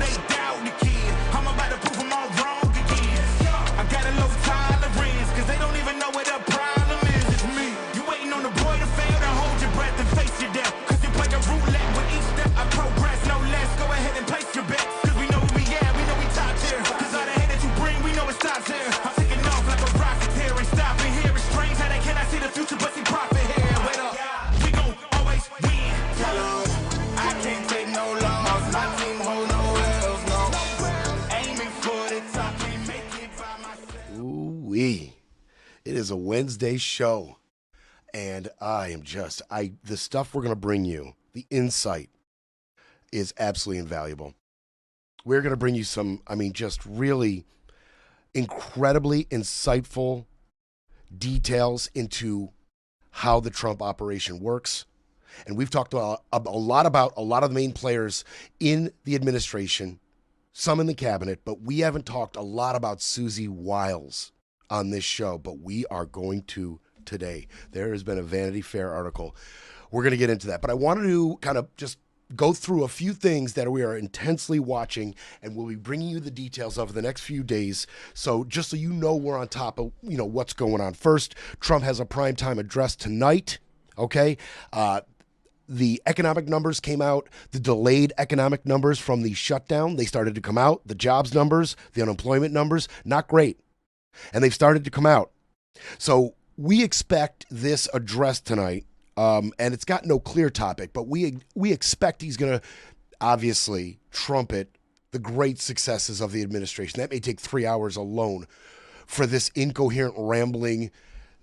they doubt the kid. I'm about to prove them all wrong again. I got a low tolerance, cause they don't even know what the problem is. It's me. You waiting on the boy to fail, then hold your breath and face your death. Cause you play a roulette with each step I progress, no less. Go ahead and place your bets. Cause we know who we are, we know we top tier. Cause all the hate that you bring, we know it stops here. I'm taking off like a rocket here and stopping here. It's strange how they cannot see the future but see profit here. Wait up, we gon' always win. I can't take no loss. My team hold no L's, no. Aiming for the top, can't make it by myself. Ooh-wee. It is a Wednesday show, and the stuff we're going to bring you, the insight, is absolutely invaluable. We're going to bring you some, just really incredibly insightful details into how the Trump operation works. And we've talked a lot about a lot of the main players in the administration, some in the cabinet, but we haven't talked a lot about Susie Wiles on this show, but we are going to today. There has been a Vanity Fair article. We're going to get into that, but I wanted to kind of just go through a few things that we are intensely watching, and we'll be bringing you the details over the next few days. So just so you know, we're on top of, what's going on. First, Trump has a primetime address tonight. Okay. The economic numbers came out, the delayed economic numbers from the shutdown. They started to come out. The jobs numbers, the unemployment numbers, not great. And they've started to come out. So we expect this address tonight, and it's got no clear topic, but we expect he's going to obviously trumpet the great successes of the administration. That may take 3 hours alone for this incoherent, rambling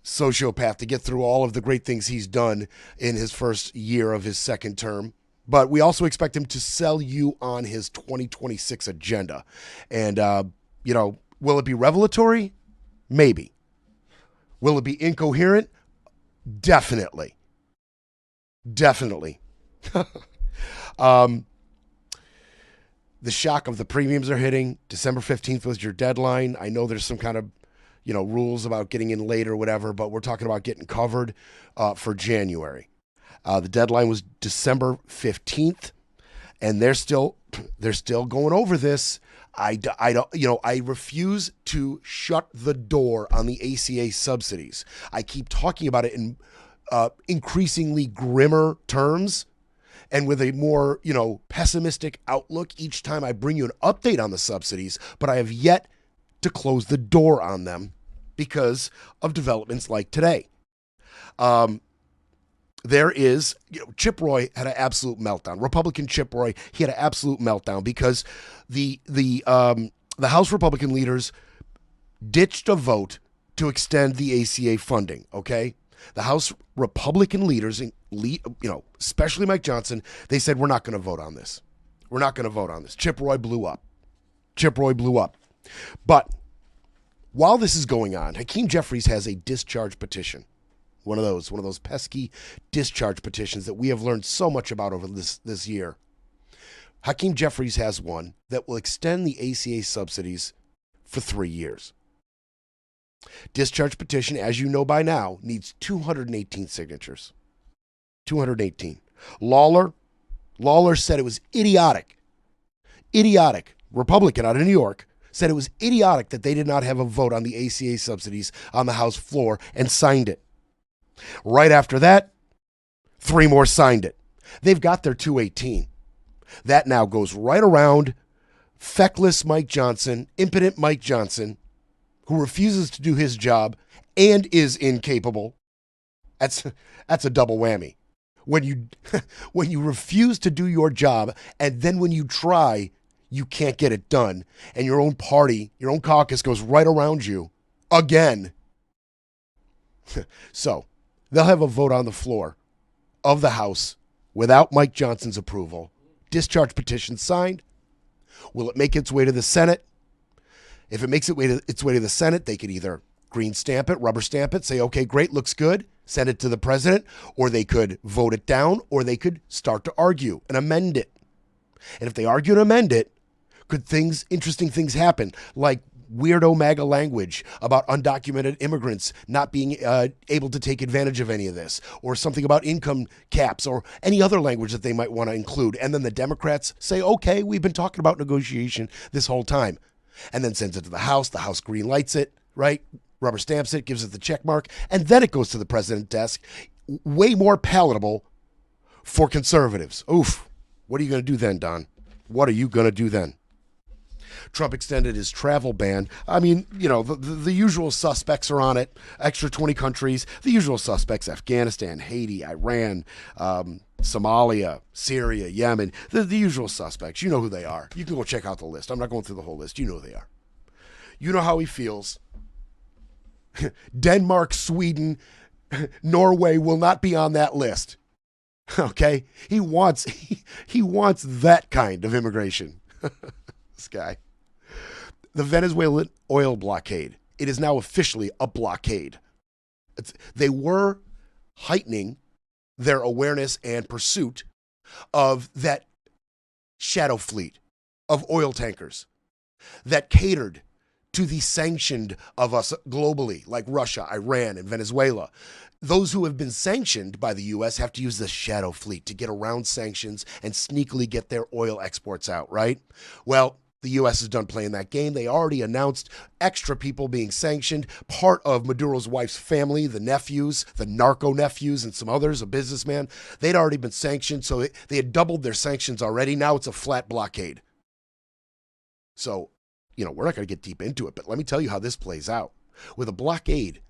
sociopath to get through all of the great things he's done in his first year of his second term. But we also expect him to sell you on his 2026 agenda. And, will it be revelatory? Maybe. Will it be incoherent? Definitely. The shock of the premiums are hitting. December 15th was your deadline. I know there's some kind of, rules about getting in late or whatever, but we're talking about getting covered for January. The deadline was December 15th, and they're still going over this. I refuse to shut the door on the ACA subsidies. I keep talking about it in increasingly grimmer terms and with a more, pessimistic outlook each time I bring you an update on the subsidies, but I have yet to close the door on them because of developments like today. There is, Chip Roy had an absolute meltdown. Republican Chip Roy, he had an absolute meltdown because the House Republican leaders ditched a vote to extend the ACA funding, okay? The House Republican leaders, especially Mike Johnson, they said, we're not going to vote on this. We're not going to vote on this. Chip Roy blew up. But while this is going on, Hakeem Jeffries has a discharge petition. One of those pesky discharge petitions that we have learned so much about over this year. Hakeem Jeffries has one that will extend the ACA subsidies for 3 years. Discharge petition, as you know by now, needs 218 signatures. 218. Lawler said it was idiotic. Republican out of New York said it was idiotic that they did not have a vote on the ACA subsidies on the House floor and signed it. Right after that, 3 more signed it. They've got their 218. That now goes right around feckless Mike Johnson, impotent Mike Johnson, who refuses to do his job and is incapable. That's a double whammy. When you refuse to do your job, and then when you try, you can't get it done, and your own party, your own caucus goes right around you again. So they'll have a vote on the floor of the House without Mike Johnson's approval. Discharge petition signed. Will it make its way to the Senate? If it makes its way to the Senate, they could either green stamp it, rubber stamp it, say, okay, great, looks good, send it to the president, or they could vote it down, or they could start to argue and amend it. And if they argue and amend it, could interesting things happen, like weirdo MAGA language about undocumented immigrants not being able to take advantage of any of this, or something about income caps, or any other language that they might want to include. And then the Democrats say, okay, we've been talking about negotiation this whole time. And then sends it to the House green lights it, right? Rubber stamps it, gives it the check mark, and then it goes to the president's desk. Way more palatable for conservatives. Oof. What are you going to do then, Don? What are you going to do then? Trump extended his travel ban. I mean, you know, the usual suspects are on it. Extra 20 countries. The usual suspects: Afghanistan, Haiti, Iran, Somalia, Syria, Yemen. The usual suspects. You know who they are. You can go check out the list. I'm not going through the whole list. You know who they are. You know how he feels. Denmark, Sweden, Norway will not be on that list. Okay? He wants that kind of immigration. This guy. The Venezuelan oil blockade. It is now officially a blockade. They were heightening their awareness and pursuit of that shadow fleet of oil tankers that catered to the sanctioned of us globally, like Russia, Iran, and Venezuela. Those who have been sanctioned by the U.S. have to use the shadow fleet to get around sanctions and sneakily get their oil exports out, right? Well, the U.S. is done playing that game. They already announced extra people being sanctioned. Part of Maduro's wife's family, the nephews, the narco nephews, and some others, a businessman, they'd already been sanctioned, so they had doubled their sanctions already. Now it's a flat blockade. So, you know, we're not going to get deep into it, but let me tell you how this plays out. With a blockade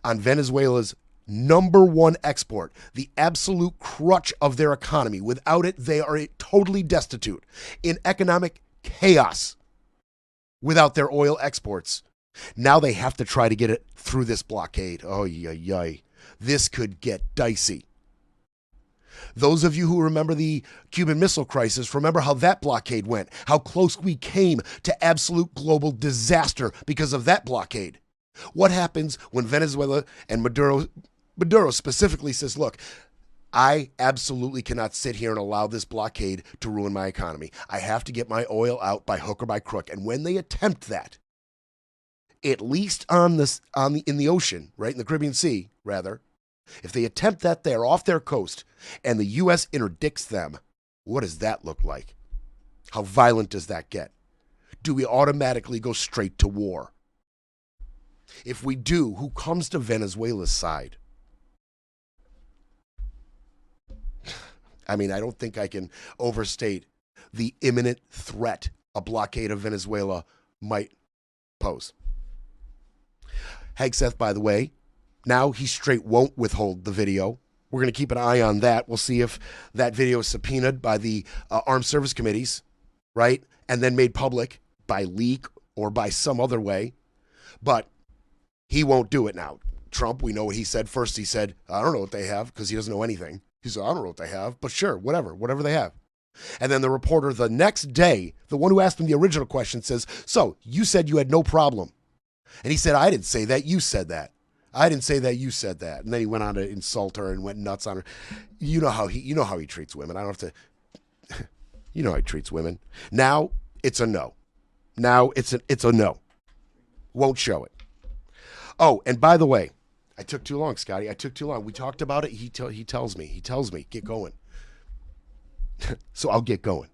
on Venezuela's number one export, the absolute crutch of their economy. Without it, they are totally destitute, in economic chaos without their oil exports. Now they have to try to get it through this blockade. Oh, yay. This could get dicey. Those of you who remember the Cuban Missile Crisis, remember how that blockade went, how close we came to absolute global disaster because of that blockade. What happens when Venezuela and Maduro specifically says, look, I absolutely cannot sit here and allow this blockade to ruin my economy. I have to get my oil out by hook or by crook. And when they attempt that, at least in the ocean, right, in the Caribbean Sea, rather, if they attempt that there off their coast and the U.S. interdicts them, what does that look like? How violent does that get? Do we automatically go straight to war? If we do, who comes to Venezuela's side? I mean, I don't think I can overstate the imminent threat a blockade of Venezuela might pose. Hegseth, by the way, now he straight won't withhold the video. We're going to keep an eye on that. We'll see if that video is subpoenaed by the armed service committees, right? And then made public by leak or by some other way. But he won't do it now. Trump, we know what he said. First, he said, I don't know what they have, because he doesn't know anything. He said, I don't know what they have, but sure, whatever they have. And then the reporter the next day, the one who asked him the original question, says, so you said you had no problem. And he said, I didn't say that. You said that. I didn't say that. You said that. And then he went on to insult her and went nuts on her. You know how he treats women. I don't have to. You know how he treats women. Now it's a no. Now it's a no. Won't show it. Oh, and by the way, I took too long, Scotty. I took too long. We talked about it. He tells me, get going. So I'll get going.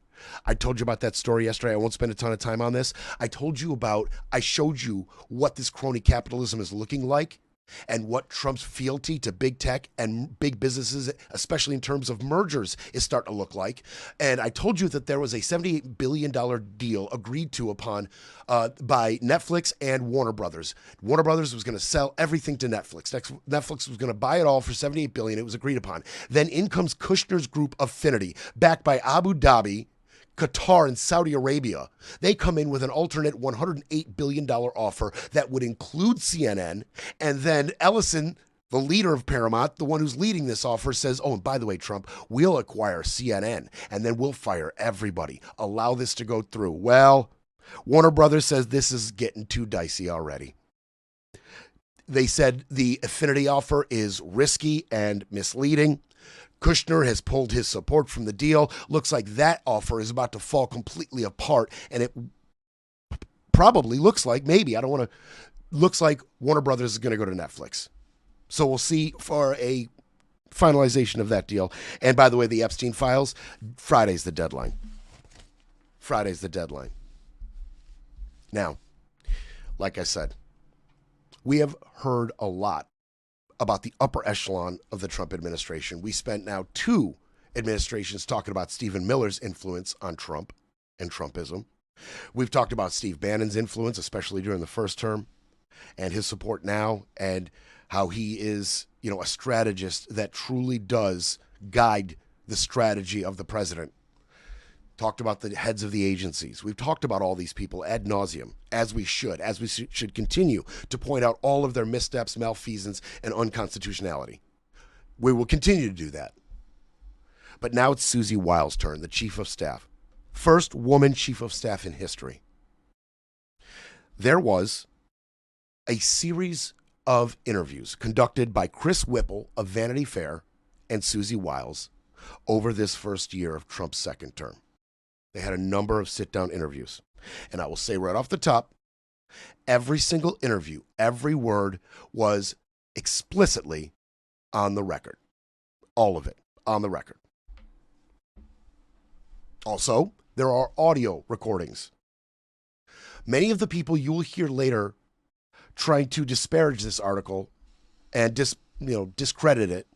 I told you about that story yesterday. I won't spend a ton of time on this. I showed you what this crony capitalism is looking like and what Trump's fealty to big tech and big businesses, especially in terms of mergers, is starting to look like. And I told you that there was a $78 billion deal agreed to upon by Netflix and Warner Brothers. Warner Brothers was going to sell everything to Netflix. Netflix was going to buy it all for $78 billion. It was agreed upon. Then in comes Kushner's group Affinity, backed by Abu Dhabi, Qatar, and Saudi Arabia. They come in with an alternate $108 billion offer that would include CNN. And then Ellison, the leader of Paramount, the one who's leading this offer, says, oh, and by the way, Trump, we'll acquire CNN and then we'll fire everybody. Allow this to go through. Well, Warner Brothers says this is getting too dicey already. They said the Affinity offer is risky and misleading. Kushner has pulled his support from the deal. Looks like that offer is about to fall completely apart, and it probably looks like, maybe, I don't want to, looks like Warner Brothers is going to go to Netflix. So we'll see for a finalization of that deal. And by the way, the Epstein files, Friday's the deadline. Friday's the deadline. Now, like I said, we have heard a lot about the upper echelon of the Trump administration. We spent now 2 administrations talking about Stephen Miller's influence on Trump and Trumpism. We've talked about Steve Bannon's influence, especially during the first term, and his support now, and how he is, a strategist that truly does guide the strategy of the president. Talked about the heads of the agencies. We've talked about all these people ad nauseum, as we should continue to point out all of their missteps, malfeasance, and unconstitutionality. We will continue to do that. But now it's Susie Wiles' turn, the chief of staff. First woman chief of staff in history. There was a series of interviews conducted by Chris Whipple of Vanity Fair and Susie Wiles over this first year of Trump's second term. They had a number of sit-down interviews. And I will say right off the top, every single interview, every word was explicitly on the record. All of it on the record. Also, there are audio recordings. Many of the people you will hear later trying to disparage this article and discredit it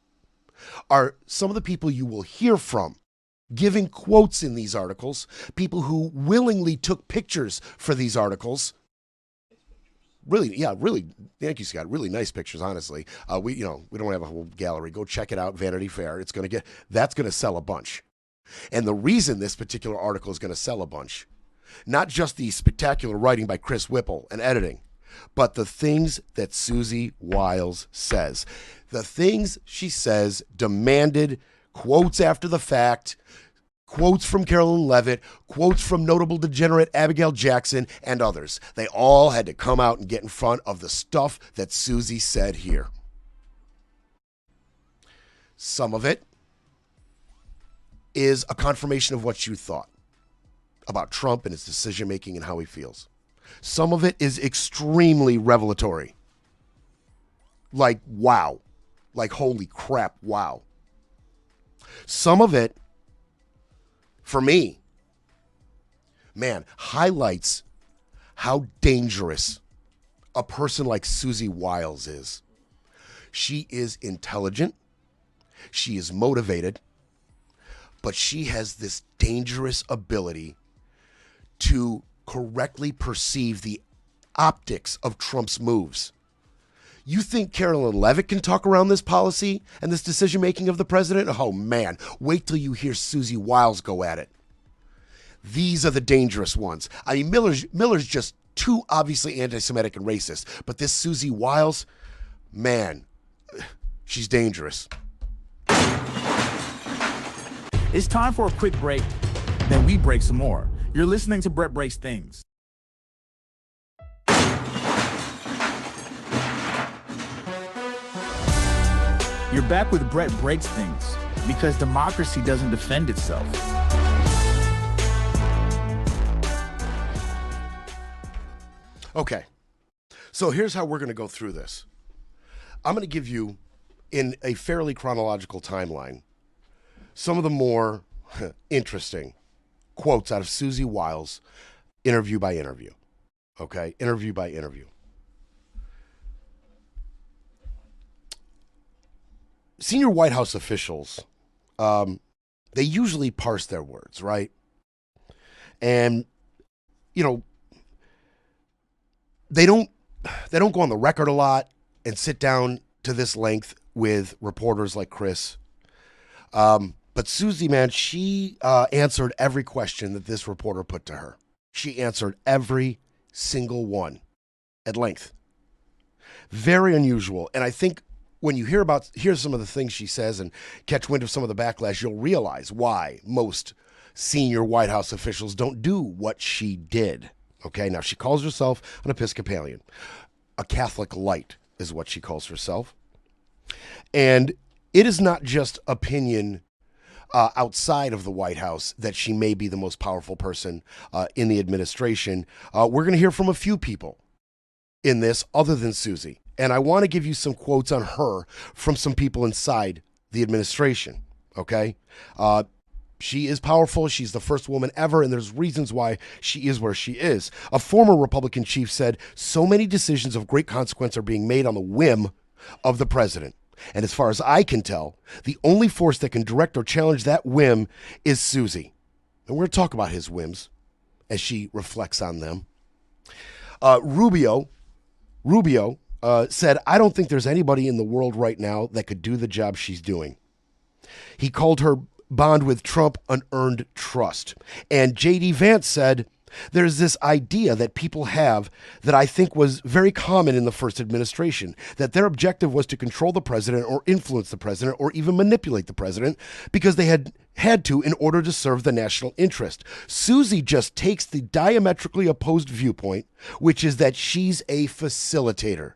are some of the people you will hear from giving quotes in these articles, people who willingly took pictures for these articles. Really, thank you, Scott. Really nice pictures, honestly. We don't have a whole gallery. Go check it out, Vanity Fair. That's going to sell a bunch. And the reason this particular article is going to sell a bunch, not just the spectacular writing by Chris Whipple and editing, but the things that Susie Wiles says. The things she says demanded quotes after the fact, quotes from Carolyn Levitt, quotes from notable degenerate Abigail Jackson, and others. They all had to come out and get in front of the stuff that Susie said here. Some of it is a confirmation of what you thought about Trump and his decision-making and how he feels. Some of it is extremely revelatory. Like, wow. Like, holy crap, wow. Some of it, for me, highlights how dangerous a person like Susie Wiles is. She is intelligent. She is motivated. But she has this dangerous ability to correctly perceive the optics of Trump's moves. You think Carolyn Levitt can talk around this policy and this decision-making of the president? Oh, man, wait till you hear Susie Wiles go at it. These are the dangerous ones. I mean, Miller's just too obviously anti-Semitic and racist, but this Susie Wiles, man, she's dangerous. It's time for a quick break, then we break some more. You're listening to Brett Breaks Things. You're back with Brett Breaks Things, because democracy doesn't defend itself. Okay, so here's how we're going to go through this. I'm going to give you, in a fairly chronological timeline, some of the more interesting quotes out of Susie Wiles, interview by interview. Okay, interview by interview. Senior White House officials, they usually parse their words, right? And, they don't go on the record a lot and sit down to this length with reporters like Chris. But Susie, man, she answered every question that this reporter put to her. She answered every single one at length. Very unusual. And I think when you hear some of the things she says and catch wind of some of the backlash, you'll realize why most senior White House officials don't do what she did. Okay, now she calls herself an Episcopalian. A Catholic light is what she calls herself. And it is not just opinion outside of the White House that she may be the most powerful person in the administration. We're going to hear from a few people in this other than Susie. And I want to give you some quotes on her from some people inside the administration, okay? She is powerful. She's the first woman ever, and there's reasons why she is where she is. A former Republican chief said, so many decisions of great consequence are being made on the whim of the president. And as far as I can tell, the only force that can direct or challenge that whim is Susie. And we're going to talk about his whims as she reflects on them. Rubio said, I don't think there's anybody in the world right now that could do the job she's doing. He called her bond with Trump unearned trust. And JD Vance said, there's this idea that people have that I think was very common in the first administration, that their objective was to control the president or influence the president or even manipulate the president because they had to in order to serve the national interest. Susie just takes the diametrically opposed viewpoint, which is that she's a facilitator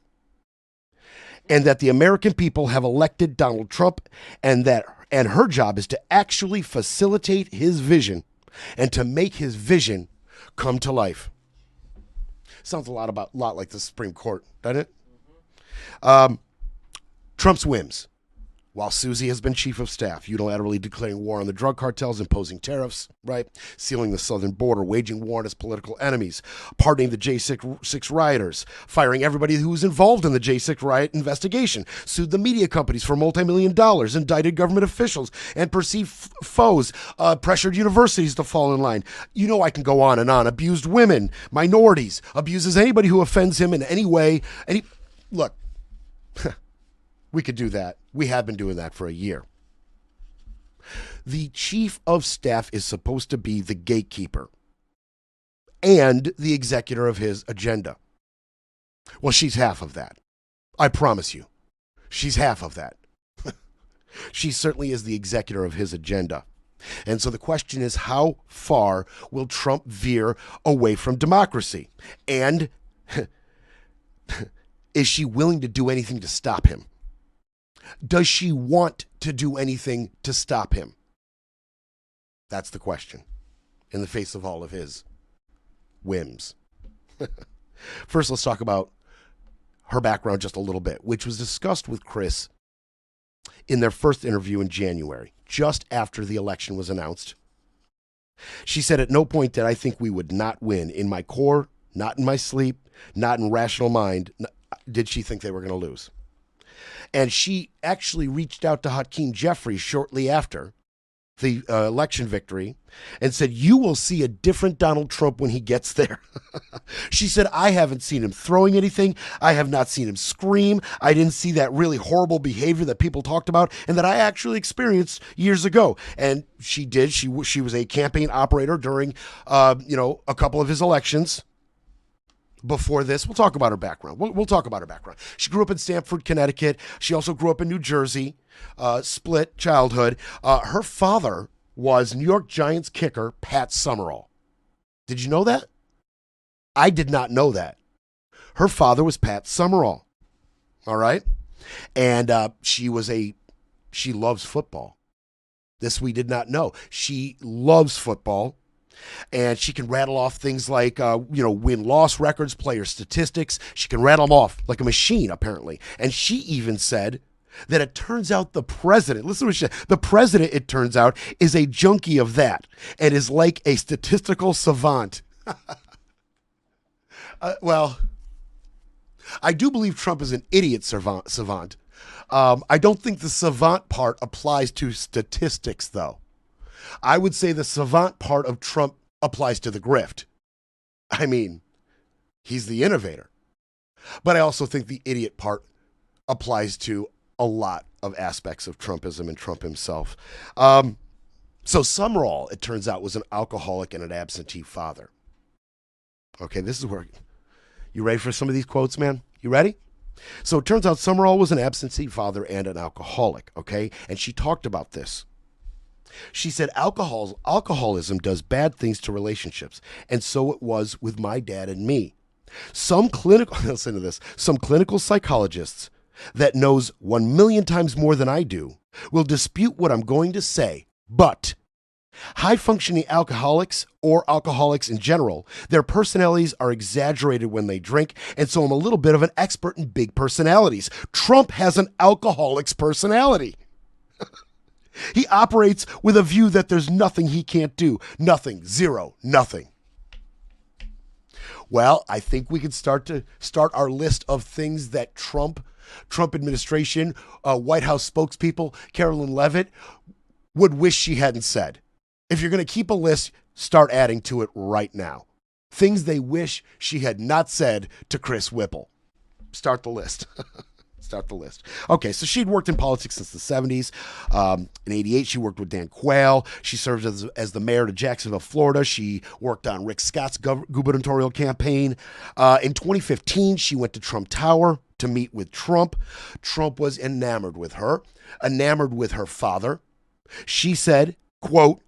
and that the American people have elected Donald Trump and her job is to actually facilitate his vision and to make his vision come to life. Sounds a lot like the Supreme Court, doesn't it? Trump's whims. While Susie has been chief of staff, unilaterally declaring war on the drug cartels, imposing tariffs, right? Sealing the southern border, waging war on his political enemies, pardoning the J6 rioters, firing everybody who was involved in the J6 riot investigation, sued the media companies for multi-million dollars, indicted government officials and perceived foes, pressured universities to fall in line. You know I can go on and on. Abused women, minorities, abuses anybody who offends him in any way. Look, we could do that. We have been doing that for a year. The chief of staff is supposed to be the gatekeeper and the executor of his agenda. Well, she's half of that. I promise you. She's half of that. She certainly is the executor of his agenda. And so the question is, how far will Trump veer away from democracy? And is she willing to do anything to stop him? Does she want to do anything to stop him? That's the question in the face of all of his whims. First, let's talk about her background just a little bit, which was discussed with Chris in their first interview in January, just after the election was announced. She said, at no point did I think we would not win. In my core, not in my sleep, not in rational mind, did she think they were going to lose. And she actually reached out to Hakeem Jeffries shortly after the election victory and said, you will see a different Donald Trump when he gets there. She said, I haven't seen him throwing anything. I have not seen him scream. I didn't see that really horrible behavior that people talked about and that I actually experienced years ago. And she did. She was a campaign operator during, a couple of his elections. Before this, we'll talk about her background. We'll talk about her background. She grew up in Stamford, Connecticut. She also grew up in New Jersey, split childhood. Her father was New York Giants kicker Pat Summerall. Did you know that? I did not know that. Her father was Pat Summerall. All right? And she loves football. This we did not know. She loves football. And she can rattle off things like, win-loss records, player statistics. She can rattle them off like a machine, apparently. And she even said that it turns out the president, listen to what she said, the president, it turns out, is a junkie of that and is like a statistical savant. Well, I do believe Trump is an idiot savant. I don't think the savant part applies to statistics, though. I would say the savant part of Trump applies to the grift. I mean, he's the innovator. But I also think the idiot part applies to a lot of aspects of Trumpism and Trump himself. So Summerall, it turns out, was an alcoholic and an absentee father. Okay, this is where... You ready for some of these quotes, man? You ready? So it turns out Summerall was an absentee father and an alcoholic, okay? And she talked about this. She said, alcoholism does bad things to relationships, and so it was with my dad and me. Listen to this, some clinical psychologists that knows 1,000,000 times more than I do will dispute what I'm going to say, But high-functioning alcoholics or alcoholics in general, their personalities are exaggerated when they drink, and so I'm a little bit of an expert in big personalities. Trump has an alcoholic's personality. He operates with a view that there's nothing he can't do. Nothing. Zero. Nothing. Well, I think we can start our list of things that Trump administration, White House spokespeople, Carolyn Leavitt, would wish she hadn't said. If you're going to keep a list, start adding to it right now. Things they wish she had not said to Chris Whipple. Start the list. Start the list. Okay, so she'd worked in politics since the 70s. In 88, she worked with Dan Quayle. She served as the mayor of Jacksonville, Florida. She worked on Rick Scott's gubernatorial campaign. In 2015, she went to Trump Tower to meet with Trump. Trump was enamored with her father. She said, quote,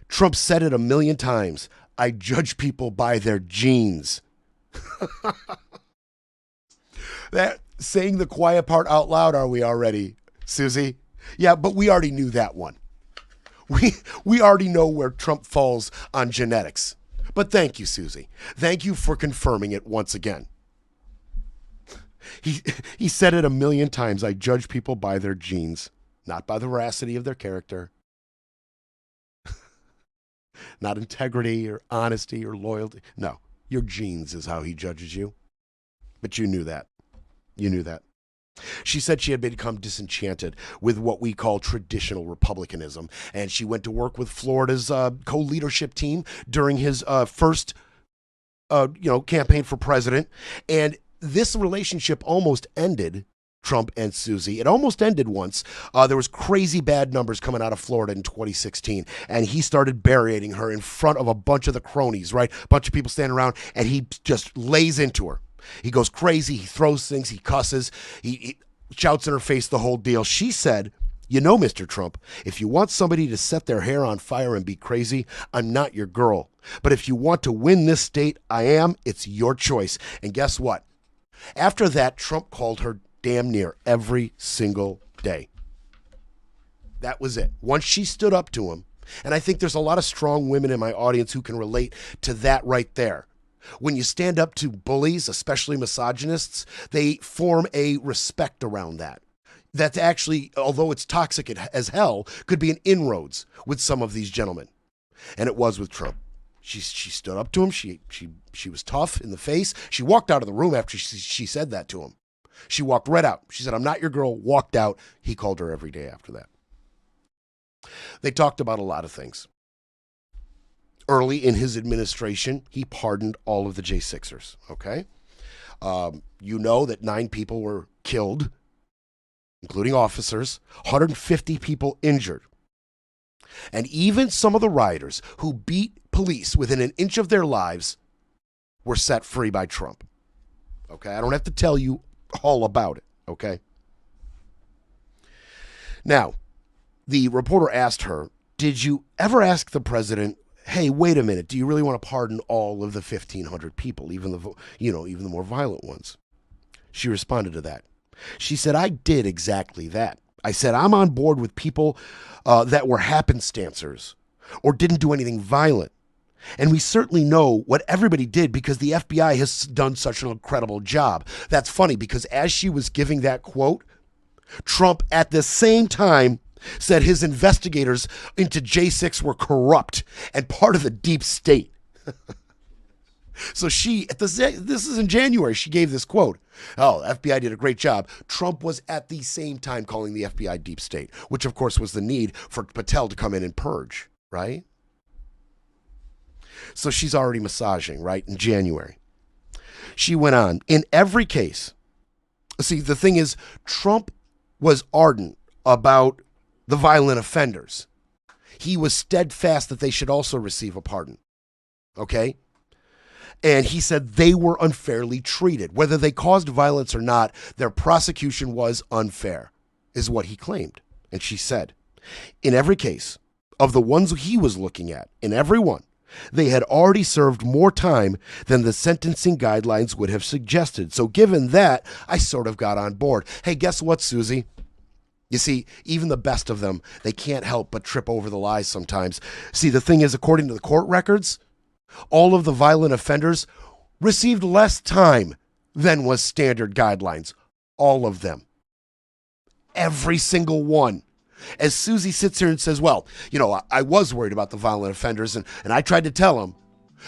Trump said it 1,000,000 times. I judge people by their genes. That saying the quiet part out loud, are we already, Susie? Yeah, but we already knew that one. We already know where Trump falls on genetics. But thank you, Susie. Thank you for confirming it once again. He said it 1,000,000 times. I judge people by their genes, not by the veracity of their character. Not integrity or honesty or loyalty. No, your genes is how he judges you. But you knew that. You knew that. She said she had become disenchanted with what we call traditional Republicanism, and she went to work with Florida's co-leadership team during his first campaign for president. And this relationship almost ended, Trump and Susie. It almost ended once. There was crazy bad numbers coming out of Florida in 2016, and he started burying her in front of a bunch of the cronies, right? A bunch of people standing around, and he just lays into her. He goes crazy. He throws things. He cusses. He shouts in her face, the whole deal. She said, you know, Mr. Trump, if you want somebody to set their hair on fire and be crazy, I'm not your girl. But if you want to win this state, I am. It's your choice. And guess what? After that, Trump called her damn near every single day. That was it. Once she stood up to him, and I think there's a lot of strong women in my audience who can relate to that right there. When you stand up to bullies, especially misogynists, they form a respect around that. That's actually, although it's toxic as hell, could be an inroads with some of these gentlemen. And it was with Trump. She stood up to him. She was tough in the face. She walked out of the room after she said that to him. She walked right out. She said, I'm not your girl, walked out. He called her every day after that. They talked about a lot of things. Early in his administration, he pardoned all of the J6ers, okay? You know that 9 people were killed, including officers, 150 people injured. And even some of the rioters who beat police within an inch of their lives were set free by Trump. Okay, I don't have to tell you all about it, okay? Now, the reporter asked her, did you ever ask the president, hey, wait a minute, do you really want to pardon all of the 1,500 people, even the more violent ones? She responded to that. She said, I did exactly that. I said, I'm on board with people that were happenstancers or didn't do anything violent. And we certainly know what everybody did because the FBI has done such an incredible job. That's funny because as she was giving that quote, Trump at the same time said his investigators into J6 were corrupt and part of the deep state. So this is in January, she gave this quote. Oh, FBI did a great job. Trump was at the same time calling the FBI deep state, which of course was the need for Patel to come in and purge, right? So she's already massaging, right, in January. She went on, in every case, see, the thing is, Trump was ardent about the violent offenders. He was steadfast that they should also receive a pardon. Okay? And he said they were unfairly treated. Whether they caused violence or not, their prosecution was unfair, is what he claimed. And she said, in every case of the ones he was looking at, in every one, they had already served more time than the sentencing guidelines would have suggested. So given that, I sort of got on board. Hey, guess what, Susie? You see, even the best of them, they can't help but trip over the lies sometimes. See, the thing is, according to the court records, all of the violent offenders received less time than was standard guidelines. All of them. Every single one. As Susie sits here and says, well, I was worried about the violent offenders, and I tried to tell him,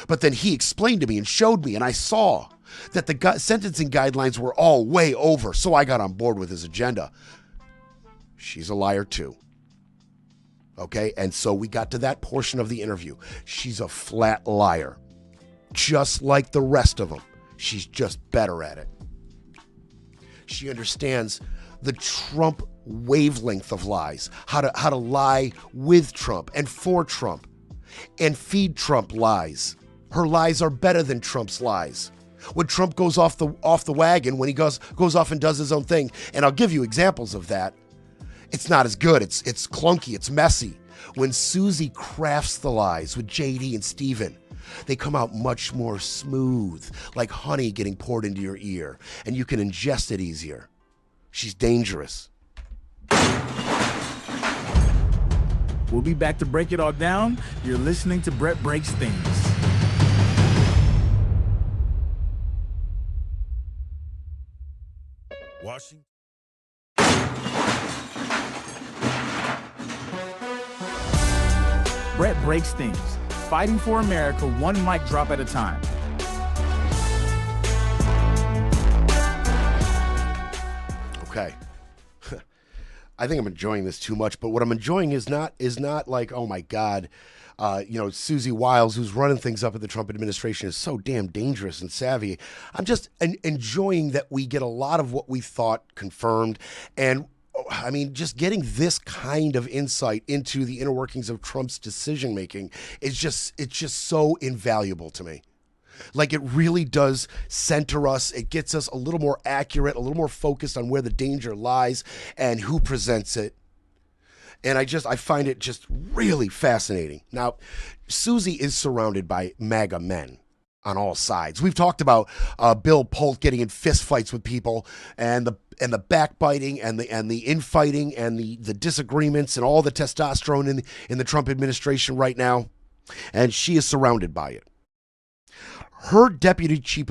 but then he explained to me and showed me, and I saw that the sentencing guidelines were all way over, so I got on board with his agenda. She's a liar too. Okay, and so we got to that portion of the interview. She's a flat liar. Just like the rest of them. She's just better at it. She understands the Trump wavelength of lies, how to lie with Trump and for Trump and feed Trump lies. Her lies are better than Trump's lies. When Trump goes off the wagon, when he goes off and does his own thing, and I'll give you examples of that, it's not as good. It's clunky. It's messy. When Susie crafts the lies with JD and Steven, they come out much more smooth, like honey getting poured into your ear, and you can ingest it easier. She's dangerous. We'll be back to break it all down. You're listening to Brett Breaks Things. Washington. Brett Breaks Things. Fighting for America, one mic drop at a time. Okay. I think I'm enjoying this too much, but what I'm enjoying is not like, oh my God, Susie Wiles, who's running things up in the Trump administration, is so damn dangerous and savvy. I'm just enjoying that we get a lot of what we thought confirmed, and I mean, just getting this kind of insight into the inner workings of Trump's decision making it's just so invaluable to me. Like, it really does center us. It gets us a little more accurate, a little more focused on where the danger lies and who presents it. And I find it just really fascinating. Now, Susie is surrounded by MAGA men on all sides. We've talked about Bill Polk getting in fistfights with people, and the backbiting and the infighting and the disagreements and all the testosterone in the Trump administration right now. And she is surrounded by it. Her deputy chief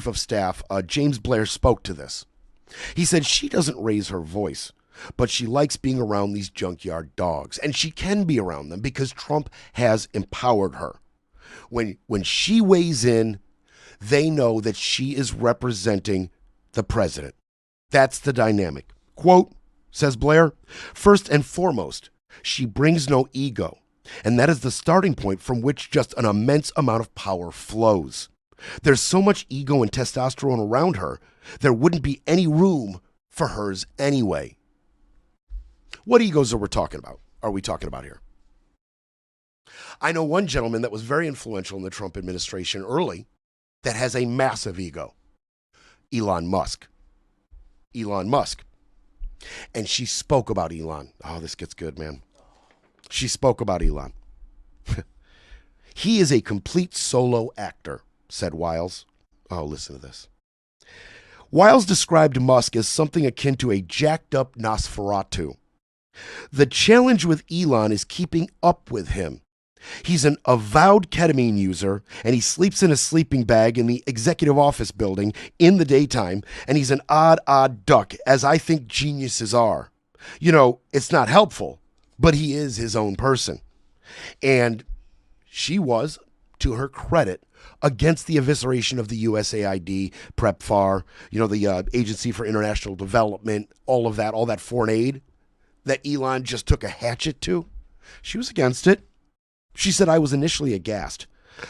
of staff, James Blair, spoke to this. He said she doesn't raise her voice, but she likes being around these junkyard dogs, and she can be around them because Trump has empowered her. When she weighs in, they know that she is representing the president. That's the dynamic. Quote, says Blair, first and foremost, she brings no ego, and that is the starting point from which just an immense amount of power flows. There's so much ego and testosterone around her, there wouldn't be any room for hers anyway. What egos are we talking about here? I know one gentleman that was very influential in the Trump administration early that has a massive ego. Elon Musk. And she spoke about Elon. Oh, this gets good, man. She spoke about Elon. He is a complete solo actor, said Wiles. Oh, listen to this. Wiles described Musk as something akin to a jacked up Nosferatu. The challenge with Elon is keeping up with him. He's an avowed ketamine user, and he sleeps in a sleeping bag in the executive office building in the daytime, and he's an odd duck, as I think geniuses are. It's not helpful, but he is his own person. And she was, to her credit, against the evisceration of the USAID, PrepFAR, the Agency for International Development, all that foreign aid that Elon just took a hatchet to. She was against it. She said, I was initially aghast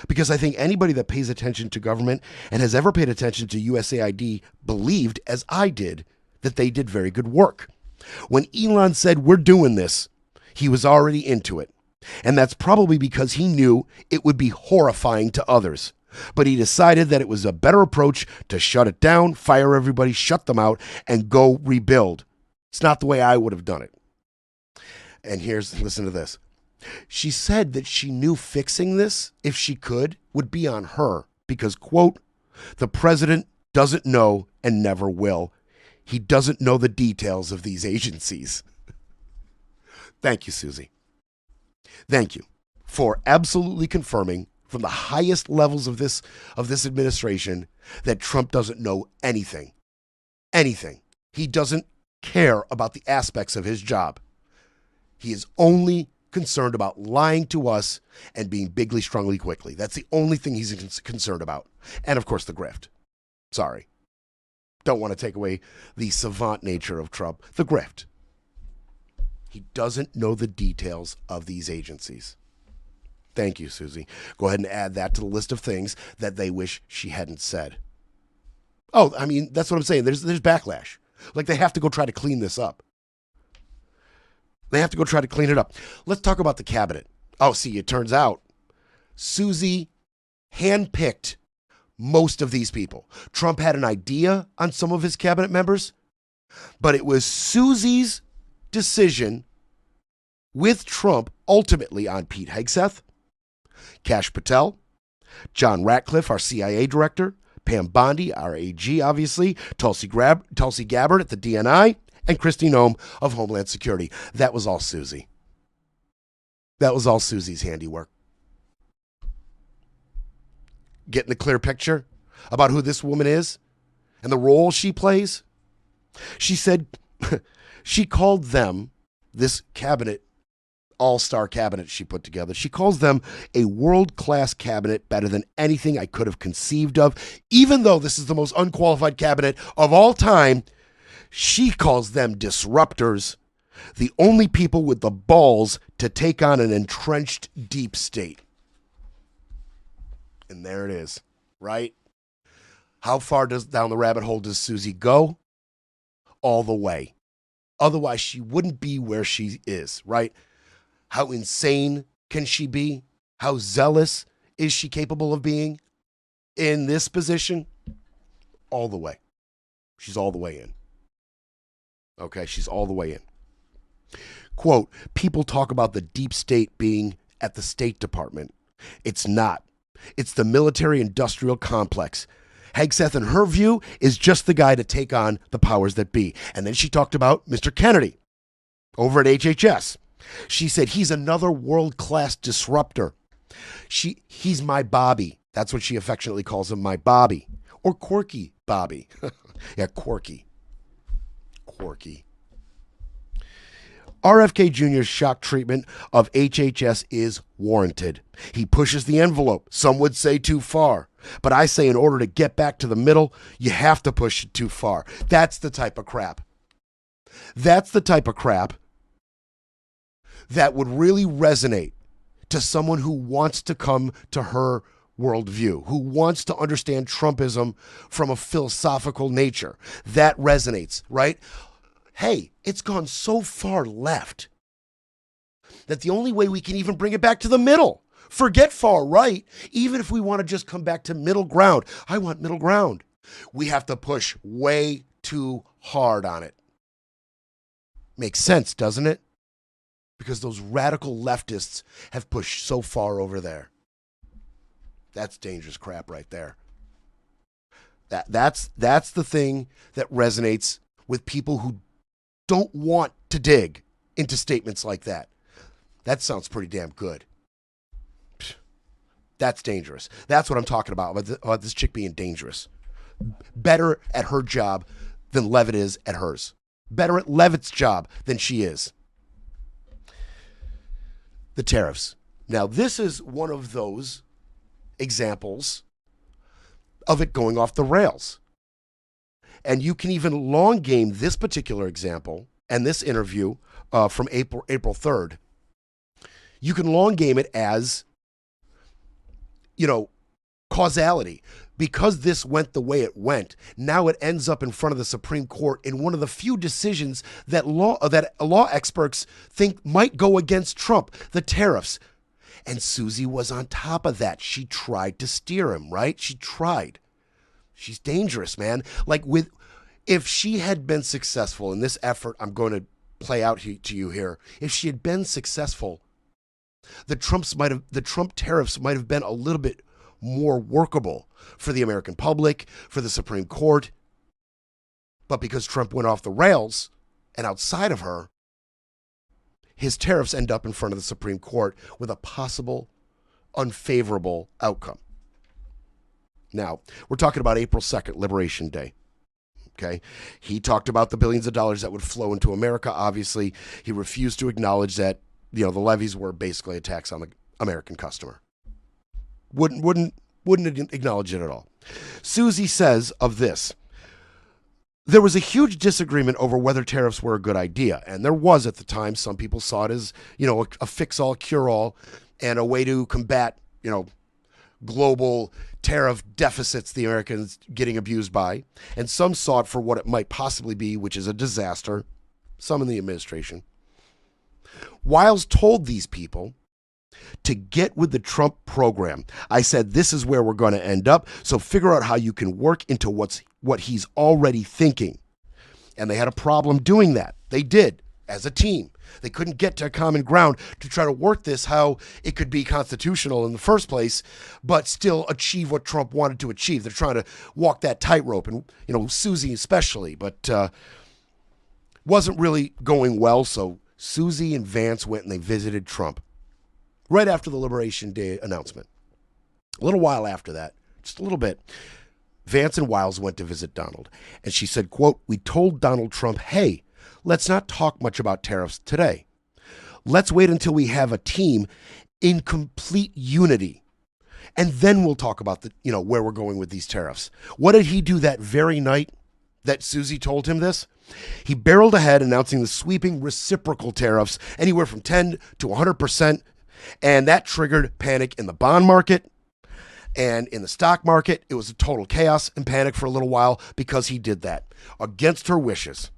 because I think anybody that pays attention to government and has ever paid attention to USAID believed, as I did, that they did very good work. When Elon said, we're doing this, he was already into it. And that's probably because he knew it would be horrifying to others. But he decided that it was a better approach to shut it down, fire everybody, shut them out, and go rebuild. It's not the way I would have done it. And listen to this. She said that she knew fixing this, if she could, would be on her because, quote, the president doesn't know and never will. He doesn't know the details of these agencies. Thank you, Susie. Thank you for absolutely confirming from the highest levels of this administration that Trump doesn't know anything. Anything. He doesn't care about the aspects of his job. He is only concerned about lying to us and being bigly, strongly, quickly. That's the only thing he's concerned about. And of course, the grift. Sorry. Don't want to take away the savant nature of Trump. The grift. He doesn't know the details of these agencies. Thank you, Susie. Go ahead and add that to the list of things that they wish she hadn't said. Oh, I mean, that's what I'm saying. There's backlash. Like, they have to go try to clean this up. They have to go try to clean it up. Let's talk about the cabinet. Oh, see, it turns out Susie handpicked most of these people. Trump had an idea on some of his cabinet members, but it was Susie's decision with Trump ultimately on Pete Hegseth, Kash Patel, John Ratcliffe, our CIA director, Pam Bondi, our AG, obviously, Tulsi Gabbard at the DNI, and Kristi Noem of Homeland Security. That was all Susie. That was all Susie's handiwork. Getting a clear picture about who this woman is and the role she plays. She said, she called them, this cabinet, all-star cabinet she put together, she calls them a world-class cabinet, better than anything I could have conceived of. Even though this is the most unqualified cabinet of all time, she calls them disruptors, the only people with the balls to take on an entrenched deep state. And there it is, right? How far down the rabbit hole does Susie go? All the way. Otherwise, she wouldn't be where she is, right? How insane can she be? How zealous is she capable of being in this position? All the way. She's all the way in. Okay, she's all the way in. Quote, people talk about the deep state being at the State Department. It's not. It's the military-industrial complex. Hegseth, in her view, is just the guy to take on the powers that be. And then she talked about Mr. Kennedy over at HHS. She said, he's another world-class disruptor. He's my Bobby. That's what she affectionately calls him, my Bobby. Or Quirky Bobby. Yeah, Quirky. Quirky. RFK Jr.'s shock treatment of HHS is warranted. He pushes the envelope. Some would say too far. But I say in order to get back to the middle, you have to push it too far. That's the type of crap. That's the type of crap that would really resonate to someone who wants to come to her worldview, who wants to understand Trumpism from a philosophical nature. That resonates, right? Hey, it's gone so far left that the only way we can even bring it back to the middle, forget far right, even if we want to just come back to middle ground. I want middle ground. We have to push way too hard on it. Makes sense, doesn't it? Because those radical leftists have pushed so far over there. That's dangerous crap right there. That's the thing that resonates with people who don't want to dig into statements like that. That sounds pretty damn good. That's dangerous. That's what I'm talking about this chick being dangerous. Better at her job than Levitt is at hers. Better at Levitt's job than she is. The tariffs. Now, this is one of those examples of it going off the rails. And you can even long game this particular example and this interview from April 3rd. You can long game it as, causality. Because this went the way it went, now it ends up in front of the Supreme Court in one of the few decisions that law experts think might go against Trump, the tariffs. And Susie was on top of that. She tried to steer him, right? She tried. She's dangerous, man. If she had been successful in this effort, I'm going to play out to you here. If she had been successful, the Trump tariffs might have been a little bit more workable for the American public, for the Supreme Court. But because Trump went off the rails and outside of her, his tariffs end up in front of the Supreme Court with a possible unfavorable outcome. Now, we're talking about April 2nd, Liberation Day. Okay. He talked about the billions of dollars that would flow into America. Obviously, he refused to acknowledge that, the levies were basically a tax on the American customer. Wouldn't acknowledge it at all. Susie says of this, there was a huge disagreement over whether tariffs were a good idea. And there was at the time. Some people saw it as, a fix-all, cure-all, and a way to combat, global tariff deficits the Americans getting abused by. And some saw it for what it might possibly be, which is a disaster. Some in the administration. Wiles told these people to get with the Trump program. I said, this is where we're going to end up. So figure out how you can work into what he's already thinking. And they had a problem doing that. They did, as a team. They couldn't get to a common ground to try to work this how it could be constitutional in the first place, but still achieve what Trump wanted to achieve. They're trying to walk that tightrope, and Susie especially, but wasn't really going well. So Susie and Vance went and they visited Trump right after the Liberation Day announcement. A little while after that, just a little bit, Vance and Wiles went to visit Donald, and she said, quote, "We told Donald Trump, hey, let's not talk much about tariffs today. Let's wait until we have a team in complete unity. And then we'll talk about where we're going with these tariffs." What did he do that very night that Susie told him this? He barreled ahead announcing the sweeping reciprocal tariffs, anywhere from 10 to 100%. And that triggered panic in the bond market and in the stock market. It was a total chaos and panic for a little while because he did that against her wishes.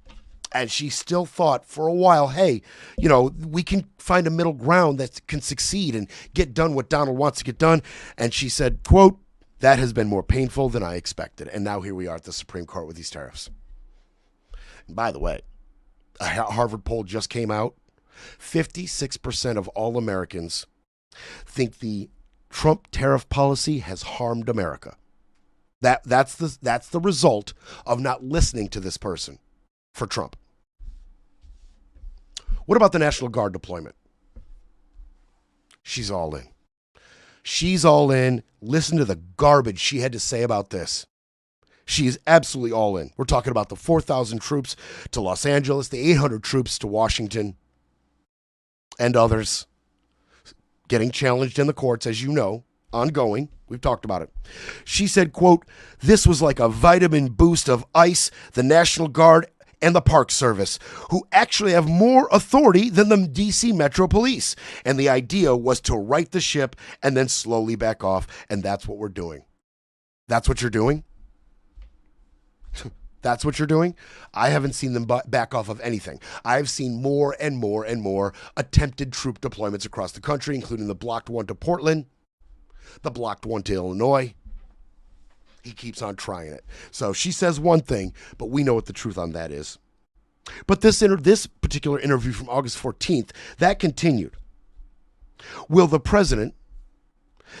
And she still thought for a while, hey, we can find a middle ground that can succeed and get done what Donald wants to get done. And she said, quote, "That has been more painful than I expected." And now here we are at the Supreme Court with these tariffs. And by the way, a Harvard poll just came out. 56% of all Americans think the Trump tariff policy has harmed America. That's the result of not listening to this person for Trump. What about the National Guard deployment? She's all in. She's all in. Listen to the garbage she had to say about this. She is absolutely all in. We're talking about the 4,000 troops to Los Angeles, the 800 troops to Washington, and others getting challenged in the courts, as you know, ongoing. We've talked about it. She said, quote, "This was like a vitamin boost of ICE, the National Guard, and the Park Service, who actually have more authority than the D.C. Metro Police. And the idea was to right the ship and then slowly back off. And that's what we're doing." That's what you're doing? That's what you're doing? I haven't seen them back off of anything. I've seen more and more and more attempted troop deployments across the country, including the blocked one to Portland, the blocked one to Illinois. He keeps on trying it. So she says one thing, but we know what the truth on that is. But this particular interview from August 14th, that continued. Will the president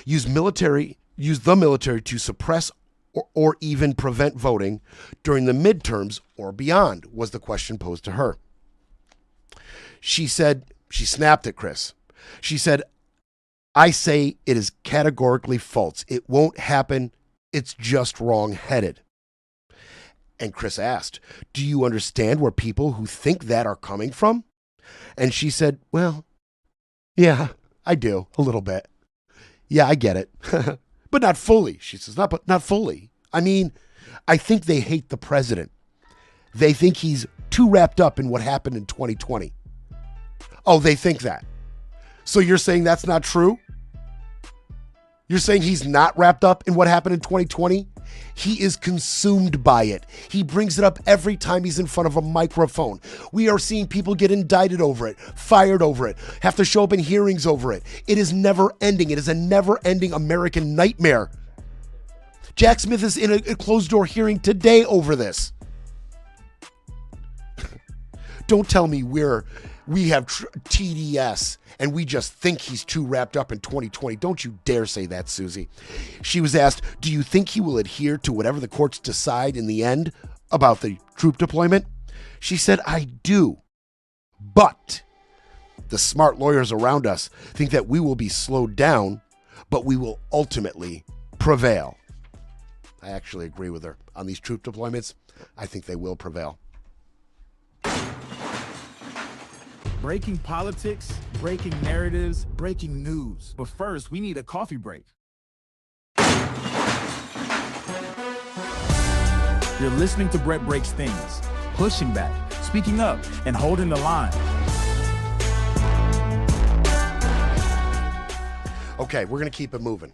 use the military to suppress or even prevent voting during the midterms or beyond, was the question posed to her. She said, she snapped at Chris. She said, "I say it is categorically false. It won't happen. It's just wrong-headed." And Chris asked, "Do you understand where people who think that are coming from?" And she said, "Well, yeah, I do, a little bit. Yeah, I get it." But not fully. She says, not fully. I mean, I think they hate the president. They think he's too wrapped up in what happened in 2020. Oh, they think that. So you're saying that's not true? You're saying he's not wrapped up in what happened in 2020? He is consumed by it. He brings it up every time he's in front of a microphone. We are seeing people get indicted over it, fired over it, have to show up in hearings over it. It is never ending. It is a never ending American nightmare. Jack Smith is in a closed door hearing today over this. Don't tell me we have TDS and we just think he's too wrapped up in 2020. Don't you dare say that, Susie. She was asked, "Do you think he will adhere to whatever the courts decide in the end about the troop deployment?" She said, "I do. But The smart lawyers around us think that we will be slowed down, but we will ultimately prevail. I actually agree with her. On these troop deployments, I think they will prevail. Breaking politics, breaking narratives, breaking news. But first, we need a coffee break. You're listening to Brett Breaks Things, pushing back, speaking up, and holding the line. Okay, we're going to keep it moving.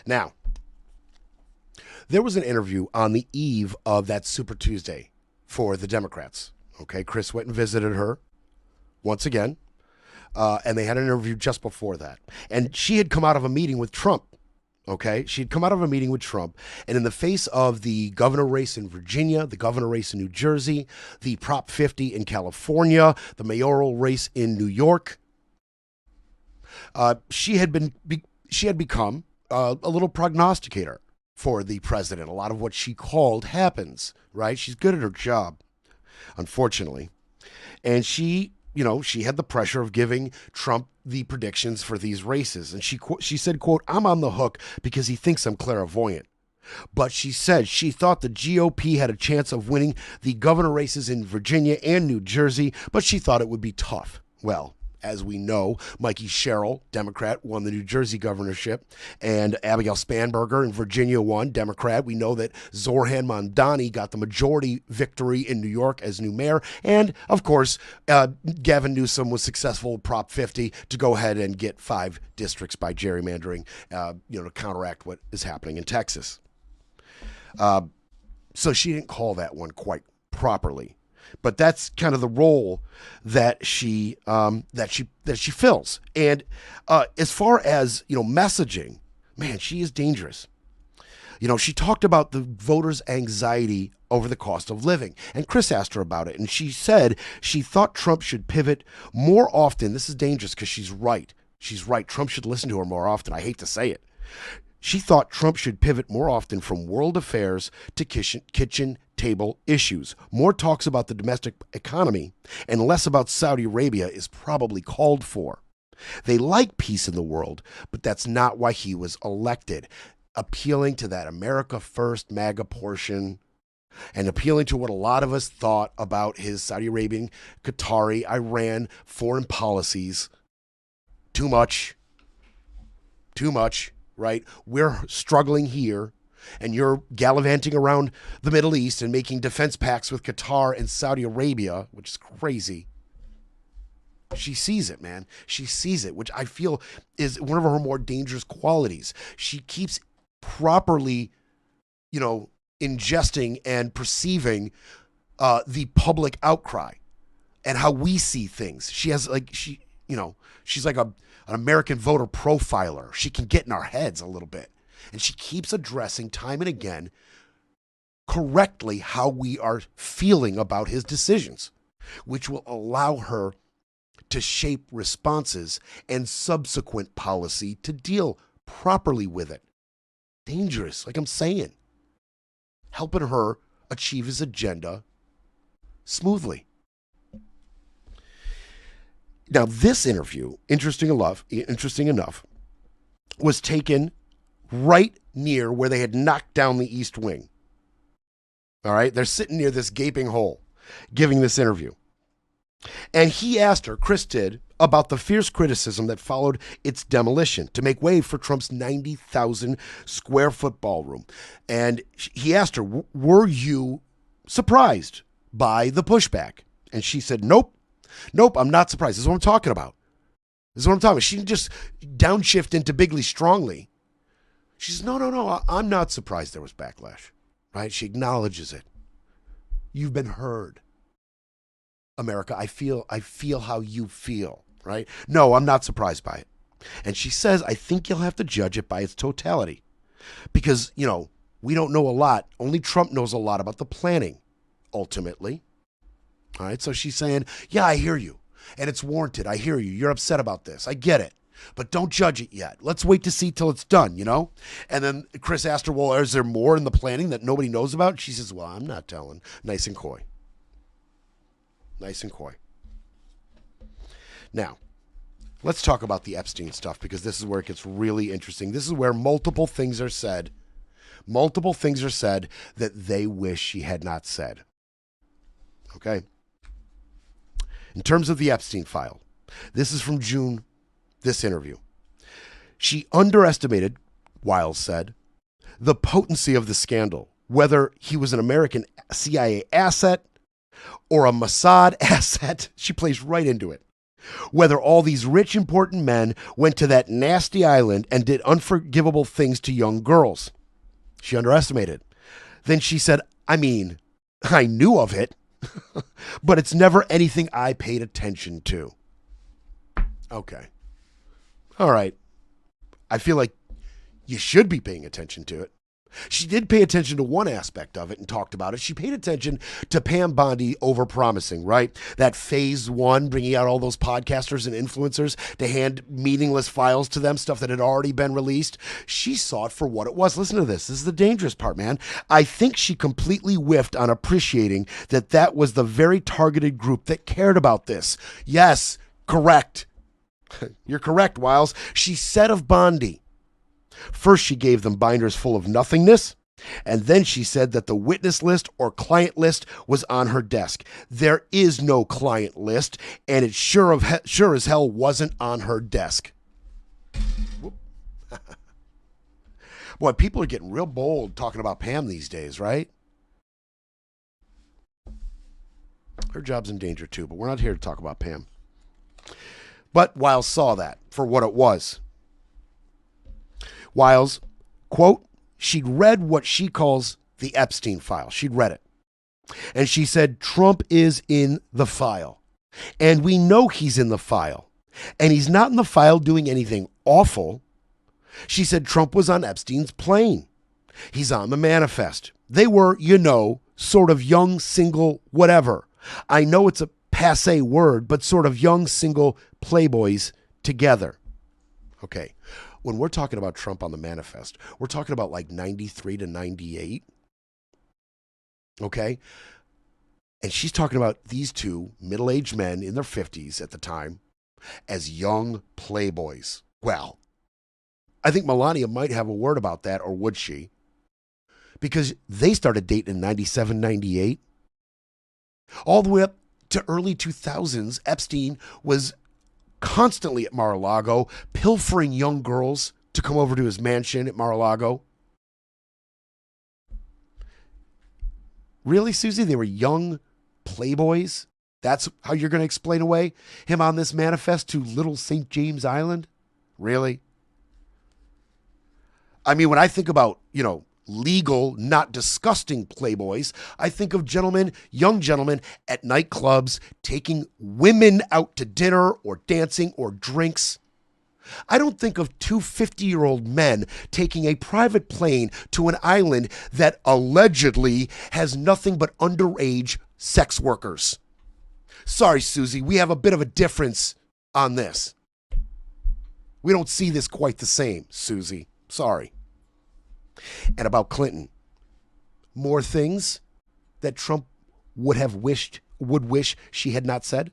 Now, there was an interview on the eve of that Super Tuesday for the Democrats. Okay, Chris went and visited her once again, and they had an interview just before that. And she had come out of a meeting with Trump. Okay, she'd come out of a meeting with Trump, and in the face of the governor race in Virginia, the governor race in New Jersey, the Prop 50 in California, the mayoral race in New York, she had become a little prognosticator for the president. A lot of what she called happens, right? She's good at her job, unfortunately. And she had the pressure of giving Trump the predictions for these races. And she said, quote, "I'm on the hook because he thinks I'm clairvoyant." But she said she thought the GOP had a chance of winning the governor races in Virginia and New Jersey, but she thought it would be tough. Well, as we know, Mikey Sherrill, Democrat, won the New Jersey governorship, and Abigail Spanberger in Virginia won, Democrat. We know that Zoran Mamdani got the majority victory in New York as new mayor, and of course, Gavin Newsom was successful with Prop 50 to go ahead and get 5 districts by gerrymandering, to counteract what is happening in Texas. So she didn't call that one quite properly. But that's kind of the role that she fills. And as far as messaging, man, she is dangerous. She talked about the voters' anxiety over the cost of living, and Chris asked her about it, and she said she thought Trump should pivot more often. This is dangerous because she's right. She's right. Trump should listen to her more often. I hate to say it. She thought Trump should pivot more often from world affairs to kitchen table issues. More talks about the domestic economy and less about Saudi Arabia is probably called for. They like peace in the world, but that's not why he was elected. Appealing to that America First MAGA portion and appealing to what a lot of us thought about his Saudi Arabian, Qatari, Iran foreign policies. Too much. Right? We're struggling here, and you're gallivanting around the Middle East and making defense pacts with Qatar and Saudi Arabia, which is crazy. She sees it, man. She sees it, which I feel is one of her more dangerous qualities. She keeps properly, ingesting and perceiving the public outcry and how we see things. She has she's like an American voter profiler. She can get in our heads a little bit. And she keeps addressing time and again correctly how we are feeling about his decisions, which will allow her to shape responses and subsequent policy to deal properly with it. Dangerous, like I'm saying. Helping her achieve his agenda smoothly. Now, this interview, interesting enough, was taken right near where they had knocked down the East Wing. All right? They're sitting near this gaping hole, giving this interview. And he asked her, Chris did, about the fierce criticism that followed its demolition to make way for Trump's 90,000 square foot ballroom. And he asked her, were you surprised by the pushback? And she said, nope, I'm not surprised. This is what I'm talking about. She didn't just downshift into bigly strongly. She says, no, I'm not surprised there was backlash, right? She acknowledges it. You've been heard. America, I feel how you feel, right? No, I'm not surprised by it. And she says, I think you'll have to judge it by its totality. Because, we don't know a lot. Only Trump knows a lot about the planning, ultimately. All right, so she's saying, yeah, I hear you. And it's warranted. I hear you. You're upset about this. I get it. But don't judge it yet. Let's wait to see till it's done, And then Chris asked her, well, is there more in the planning that nobody knows about? She says, well, I'm not telling. Nice and coy. Now, let's talk about the Epstein stuff, because this is where it gets really interesting. This is where multiple things are said. Multiple things are said that they wish she had not said. Okay? In terms of the Epstein file, this is from June, this interview. She underestimated, Wiles said, the potency of the scandal, whether he was an American CIA asset or a Mossad asset. She plays right into it. Whether all these rich, important men went to that nasty island and did unforgivable things to young girls. She underestimated. Then she said, I mean, I knew of it, but it's never anything I paid attention to. Okay. All right. I feel like you should be paying attention to it. She did pay attention to one aspect of it and talked about it. She paid attention to Pam Bondi overpromising, right? That phase one, bringing out all those podcasters and influencers to hand meaningless files to them, stuff that had already been released. She saw it for what it was. Listen to this. This is the dangerous part, man. I think she completely whiffed on appreciating that that was the very targeted group that cared about this. Yes, correct. You're correct, Wiles. She said of Bondi, first, she gave them binders full of nothingness, and then she said that the witness list or client list was on her desk. There is no client list, and it sure as hell wasn't on her desk. Boy, people are getting real bold talking about Pam these days, right? Her job's in danger too, but we're not here to talk about Pam. But Wiles saw that for what it was. Wiles, quote, she'd read what she calls the Epstein file. She'd read it. And she said, Trump is in the file. And we know he's in the file. And he's not in the file doing anything awful. She said Trump was on Epstein's plane. He's on the manifest. They were, you know, sort of young, single, whatever. I know it's a passé word, but sort of young, single playboys together. Okay. When we're talking about Trump on the manifest, we're talking about like 93 to 98. Okay? And she's talking about these two middle-aged men in their 50s at the time as young playboys. Well, I think Melania might have a word about that, or would she? Because they started dating in 97, 98. All the way up to early 2000s, Epstein was constantly at Mar-a-Lago, pilfering young girls to come over to his mansion at Mar-a-Lago. Really, Susie? They were young playboys? That's how you're going to explain away him on this manifest to Little St. James Island? Really? I mean, when I think about, you know, legal, not disgusting playboys, I think of gentlemen, young gentlemen at nightclubs taking women out to dinner or dancing or drinks. I don't think of two 50-year-old men taking a private plane to an island that allegedly has nothing but underage sex workers. Sorry, Susie, we have a bit of a difference on this. We don't see this quite the same, Susie. Sorry. And about Clinton, more things that Trump would wish she had not said.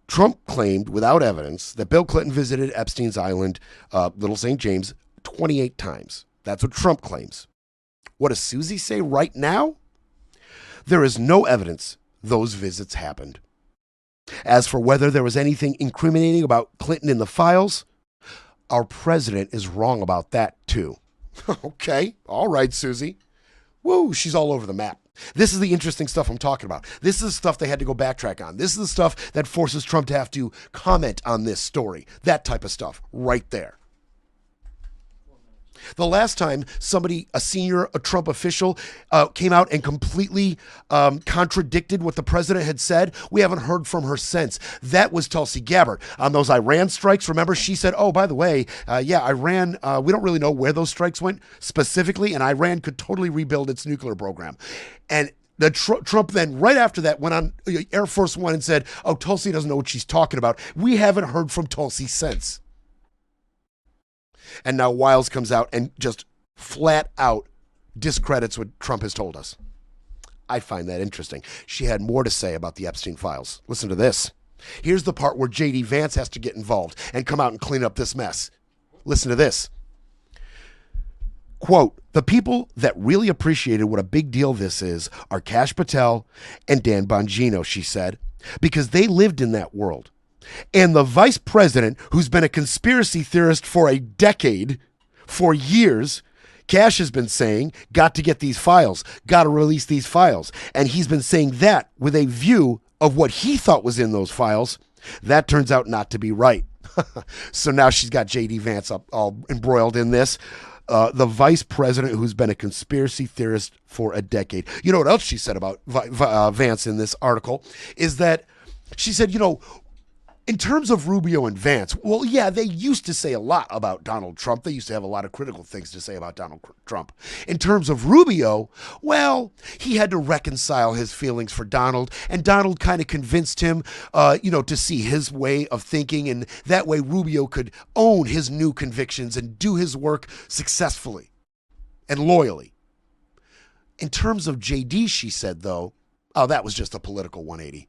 Trump claimed without evidence that Bill Clinton visited Epstein's island, Little St. James, 28 times. That's what Trump claims. What does Susie say right now? There is no evidence those visits happened. As for whether there was anything incriminating about Clinton in the files, our president is wrong about that, too. Okay. All right, Susie. Woo, she's all over the map. This is the interesting stuff I'm talking about. This is the stuff they had to go backtrack on. This is the stuff that forces Trump to have to comment on this story. That type of stuff right there. The last time a senior Trump official came out and completely contradicted what the president had said, we haven't heard from her since. That was Tulsi Gabbard. On those Iran strikes, remember, she said, oh, by the way, Iran, we don't really know where those strikes went specifically, and Iran could totally rebuild its nuclear program. And Trump then, right after that, went on Air Force One and said, oh, Tulsi doesn't know what she's talking about. We haven't heard from Tulsi since. And now Wiles comes out and just flat out discredits what Trump has told us. I find that interesting. She had more to say about the Epstein files. Listen to this. Here's the part where JD Vance has to get involved and come out and clean up this mess. Listen to this. Quote, the people that really appreciated what a big deal this is are Kash Patel and Dan Bongino, she said, because they lived in that world. And the vice president, who's been a conspiracy theorist for a decade, for years, Kash has been saying, got to get these files, got to release these files. And he's been saying that with a view of what he thought was in those files. That turns out not to be right. So now she's got JD Vance up all embroiled in this. The vice president who's been a conspiracy theorist for a decade. You know what else she said about Vance in this article is that she said, you know, in terms of Rubio and Vance, well, yeah, they used to say a lot about Donald Trump. They used to have a lot of critical things to say about Donald Trump. In terms of Rubio, well, he had to reconcile his feelings for Donald, and Donald kind of convinced him, to see his way of thinking, and that way Rubio could own his new convictions and do his work successfully and loyally. In terms of JD, she said, though, oh, that was just a political 180.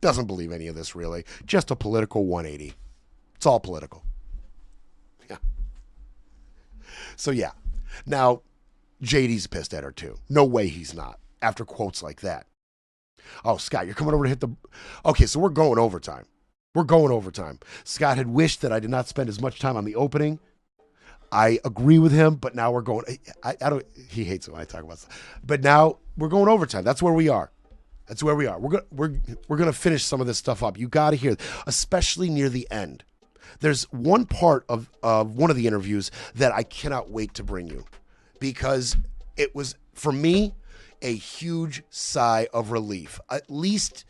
Doesn't believe any of this, really. Just a political 180. It's all political. Yeah. So, yeah. Now, JD's pissed at her, too. No way he's not, after quotes like that. Oh, Scott, you're coming over to hit the... Okay, so we're going overtime. Scott had wished that I did not spend as much time on the opening. I agree with him, but now we're going... I don't... He hates it when I talk about stuff. But now we're going overtime. That's where we are. We're going to finish some of this stuff up. You got to hear, especially near the end. There's one part of one of the interviews that I cannot wait to bring you, because it was, for me, a huge sigh of relief, at least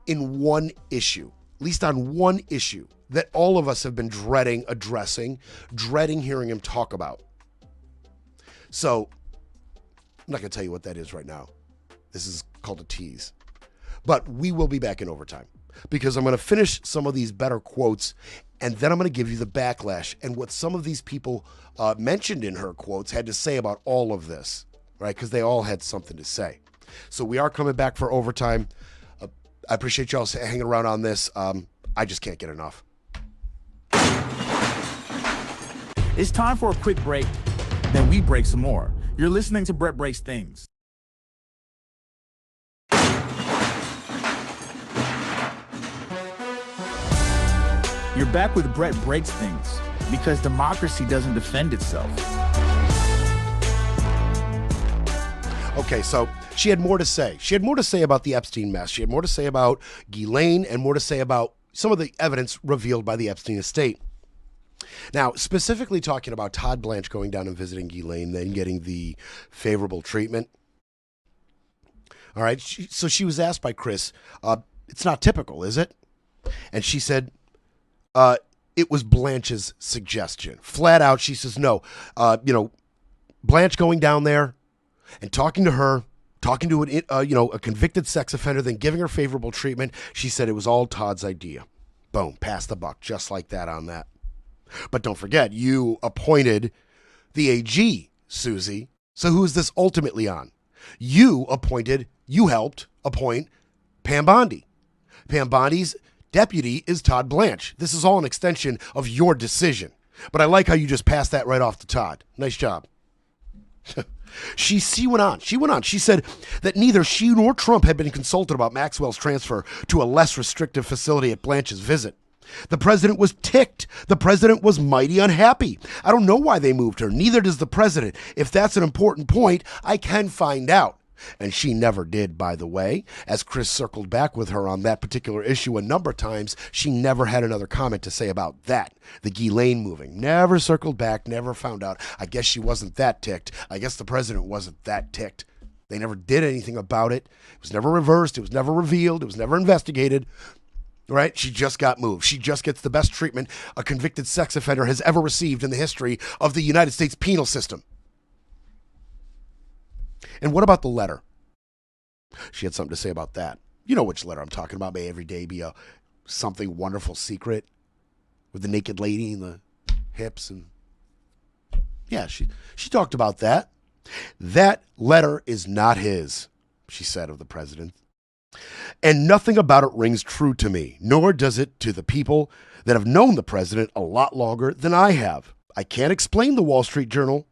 on one issue that all of us have been dreading hearing him talk about. So I'm not going to tell you what that is right now. This is called a tease. But we will be back in overtime, because I'm going to finish some of these better quotes, and then I'm going to give you the backlash and what some of these people mentioned in her quotes had to say about all of this, right? Because they all had something to say. So we are coming back for overtime. I appreciate y'all hanging around on this. I just can't get enough. It's time for a quick break, then we break some more. You're listening to Brett Breaks Things. You're back with Brett Breaks Things, because democracy doesn't defend itself. Okay, so she had more to say. She had more to say about the Epstein mess. She had more to say about Ghislaine, and more to say about some of the evidence revealed by the Epstein estate. Now, specifically talking about Todd Blanche going down and visiting Ghislaine, then getting the favorable treatment. All right, so she was asked by Chris, it's not typical, is it? And she said, it was Blanche's suggestion. Flat out, she says, no. Blanche going down there and talking to her, talking to a convicted sex offender, then giving her favorable treatment. She said it was all Todd's idea. Boom, pass the buck, just like that on that. But don't forget, you appointed the AG, Susie. So who is this ultimately on? You helped appoint Pam Bondi. Pam Bondi's deputy is Todd Blanche. This is all an extension of your decision. But I like how you just passed that right off to Todd. Nice job. She went on. She said that neither she nor Trump had been consulted about Maxwell's transfer to a less restrictive facility at Blanche's visit. The president was ticked. The president was mighty unhappy. I don't know why they moved her. Neither does the president. If that's an important point, I can find out. And she never did, by the way. As Chris circled back with her on that particular issue a number of times, she never had another comment to say about that. The Ghislaine moving. Never circled back, never found out. I guess she wasn't that ticked. I guess the president wasn't that ticked. They never did anything about it. It was never reversed. It was never revealed. It was never investigated. Right? She just got moved. She just gets the best treatment a convicted sex offender has ever received in the history of the United States penal system. And what about the letter? She had something to say about that. You know which letter I'm talking about. May every day be a something wonderful secret with the naked lady and the hips. And yeah, she talked about that. That letter is not his, she said of the president. And nothing about it rings true to me, nor does it to the people that have known the president a lot longer than I have. I can't explain the Wall Street Journal,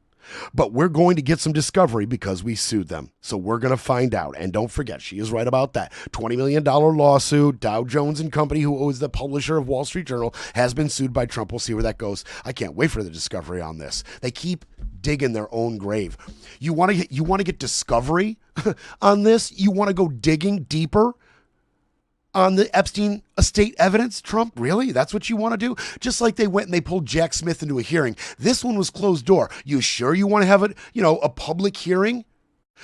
but we're going to get some discovery because we sued them. So we're going to find out. And don't forget, she is right about that. $20 million lawsuit. Dow Jones and Company, who is the publisher of Wall Street Journal, has been sued by Trump. We'll see where that goes. I can't wait for the discovery on this. They keep digging their own grave. You want to get discovery on this? You want to go digging deeper on the Epstein estate evidence, Trump? Really? That's what you want to do? Just like they went and they pulled Jack Smith into a hearing. This one was closed door. You sure you want to have a public hearing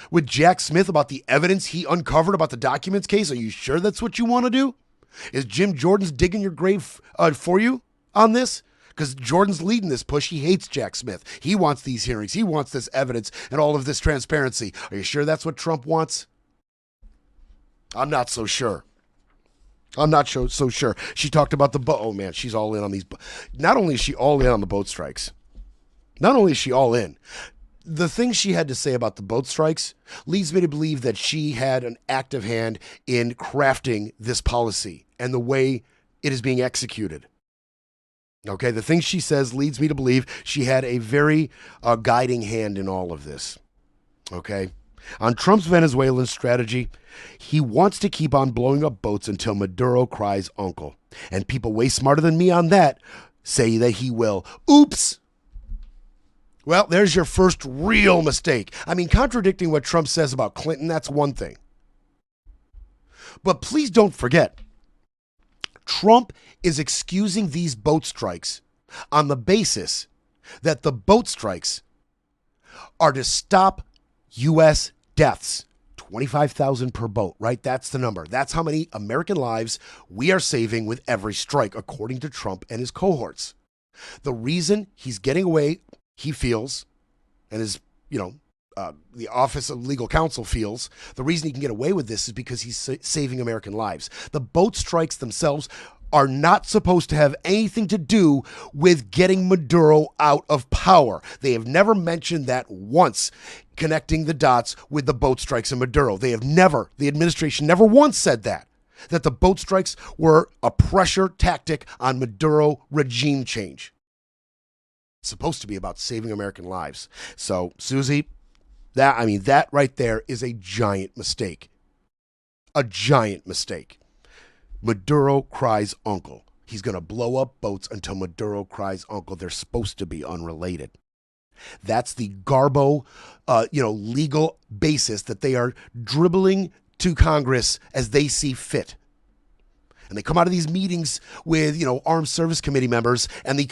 with Jack Smith about the evidence he uncovered about the documents case? Are you sure that's what you want to do? Is Jim Jordan's digging your grave for you on this? Because Jordan's leading this push. He hates Jack Smith. He wants these hearings. He wants this evidence and all of this transparency. Are you sure that's what Trump wants? I'm not so sure. I'm not so sure. She talked about the boat. Oh, man, she's all in on these. Not only is she all in on the boat strikes, not only is she all in, the things she had to say about the boat strikes leads me to believe that she had an active hand in crafting this policy and the way it is being executed. Okay, the things she says leads me to believe she had a very guiding hand in all of this. Okay. On Trump's Venezuelan strategy, he wants to keep on blowing up boats until Maduro cries uncle. And people way smarter than me on that say that he will. Oops. Well, there's your first real mistake. I mean, contradicting what Trump says about Clinton, that's one thing. But please don't forget, Trump is excusing these boat strikes on the basis that the boat strikes are to stop U.S. deaths. 25,000 per boat, right? That's the number. That's how many American lives we are saving with every strike, according to Trump and his cohorts. The reason he's getting away, he feels, and his, the Office of Legal Counsel feels, the reason he can get away with this is because he's saving American lives. The boat strikes themselves are not supposed to have anything to do with getting Maduro out of power. They have never mentioned that once, connecting the dots with the boat strikes in Maduro. The administration never once said that the boat strikes were a pressure tactic on Maduro regime change. It's supposed to be about saving American lives. So, Susie, that right there is a giant mistake. A giant mistake. Maduro cries uncle. He's going to blow up boats until Maduro cries uncle. They're supposed to be unrelated. That's the garbo, legal basis that they are dribbling to Congress as they see fit. And they come out of these meetings with, Armed Service Committee members, and the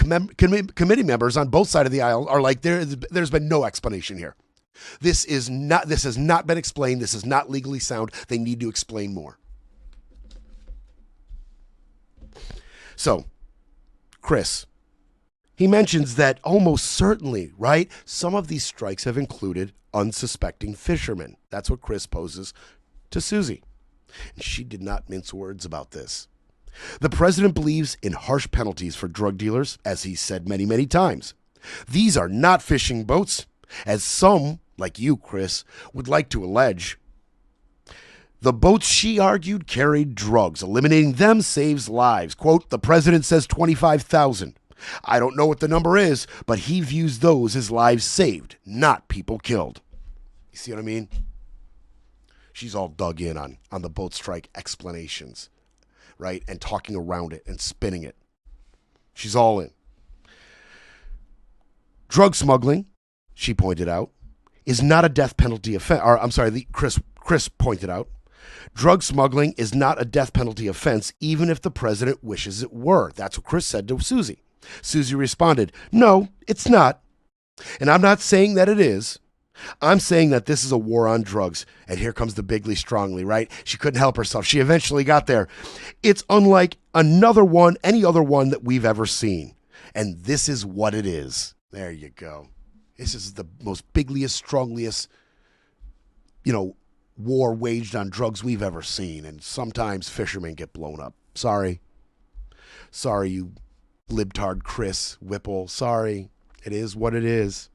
committee members on both sides of the aisle are like, there's been no explanation here. This has not been explained. This is not legally sound. They need to explain more. So, Chris, he mentions that almost certainly, right, some of these strikes have included unsuspecting fishermen. That's what Chris poses to Susie. And she did not mince words about this. The president believes in harsh penalties for drug dealers, as he said many, many times. These are not fishing boats, as some, like you, Chris, would like to allege. The boats, she argued, carried drugs. Eliminating them saves lives. Quote, the president says 25,000. I don't know what the number is, but he views those as lives saved, not people killed. You see what I mean? She's all dug in on the boat strike explanations, right? And talking around it and spinning it. She's all in. Drug smuggling, she pointed out, is not a death penalty offense. Or, I'm sorry, Chris pointed out, drug smuggling is not a death penalty offense, even if the president wishes it were. That's what Chris said to Susie. Susie responded, no, it's not. And I'm not saying that it is. I'm saying that this is a war on drugs. And here comes the bigly strongly, right? She couldn't help herself. She eventually got there. It's unlike any other one that we've ever seen. And this is what it is. There you go. This is the most bigliest, strongliest, war waged on drugs we've ever seen. And sometimes fishermen get blown up. Sorry, you libtard Chris Whipple. Sorry. It is what it is.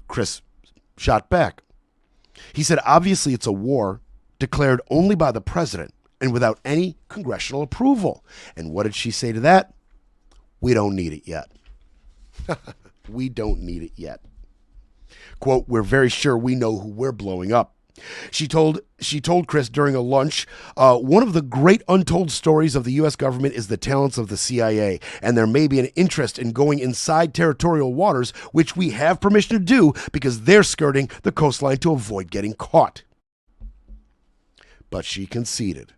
Chris shot back. He said, obviously it's a war declared only by the president and without any congressional approval. And what did she say to that? We don't need it yet. We don't need it yet. Quote, we're very sure we know who we're blowing up. She told Chris during a lunch, one of the great untold stories of the U.S. government is the talents of the CIA, and there may be an interest in going inside territorial waters, which we have permission to do because they're skirting the coastline to avoid getting caught. But she conceded.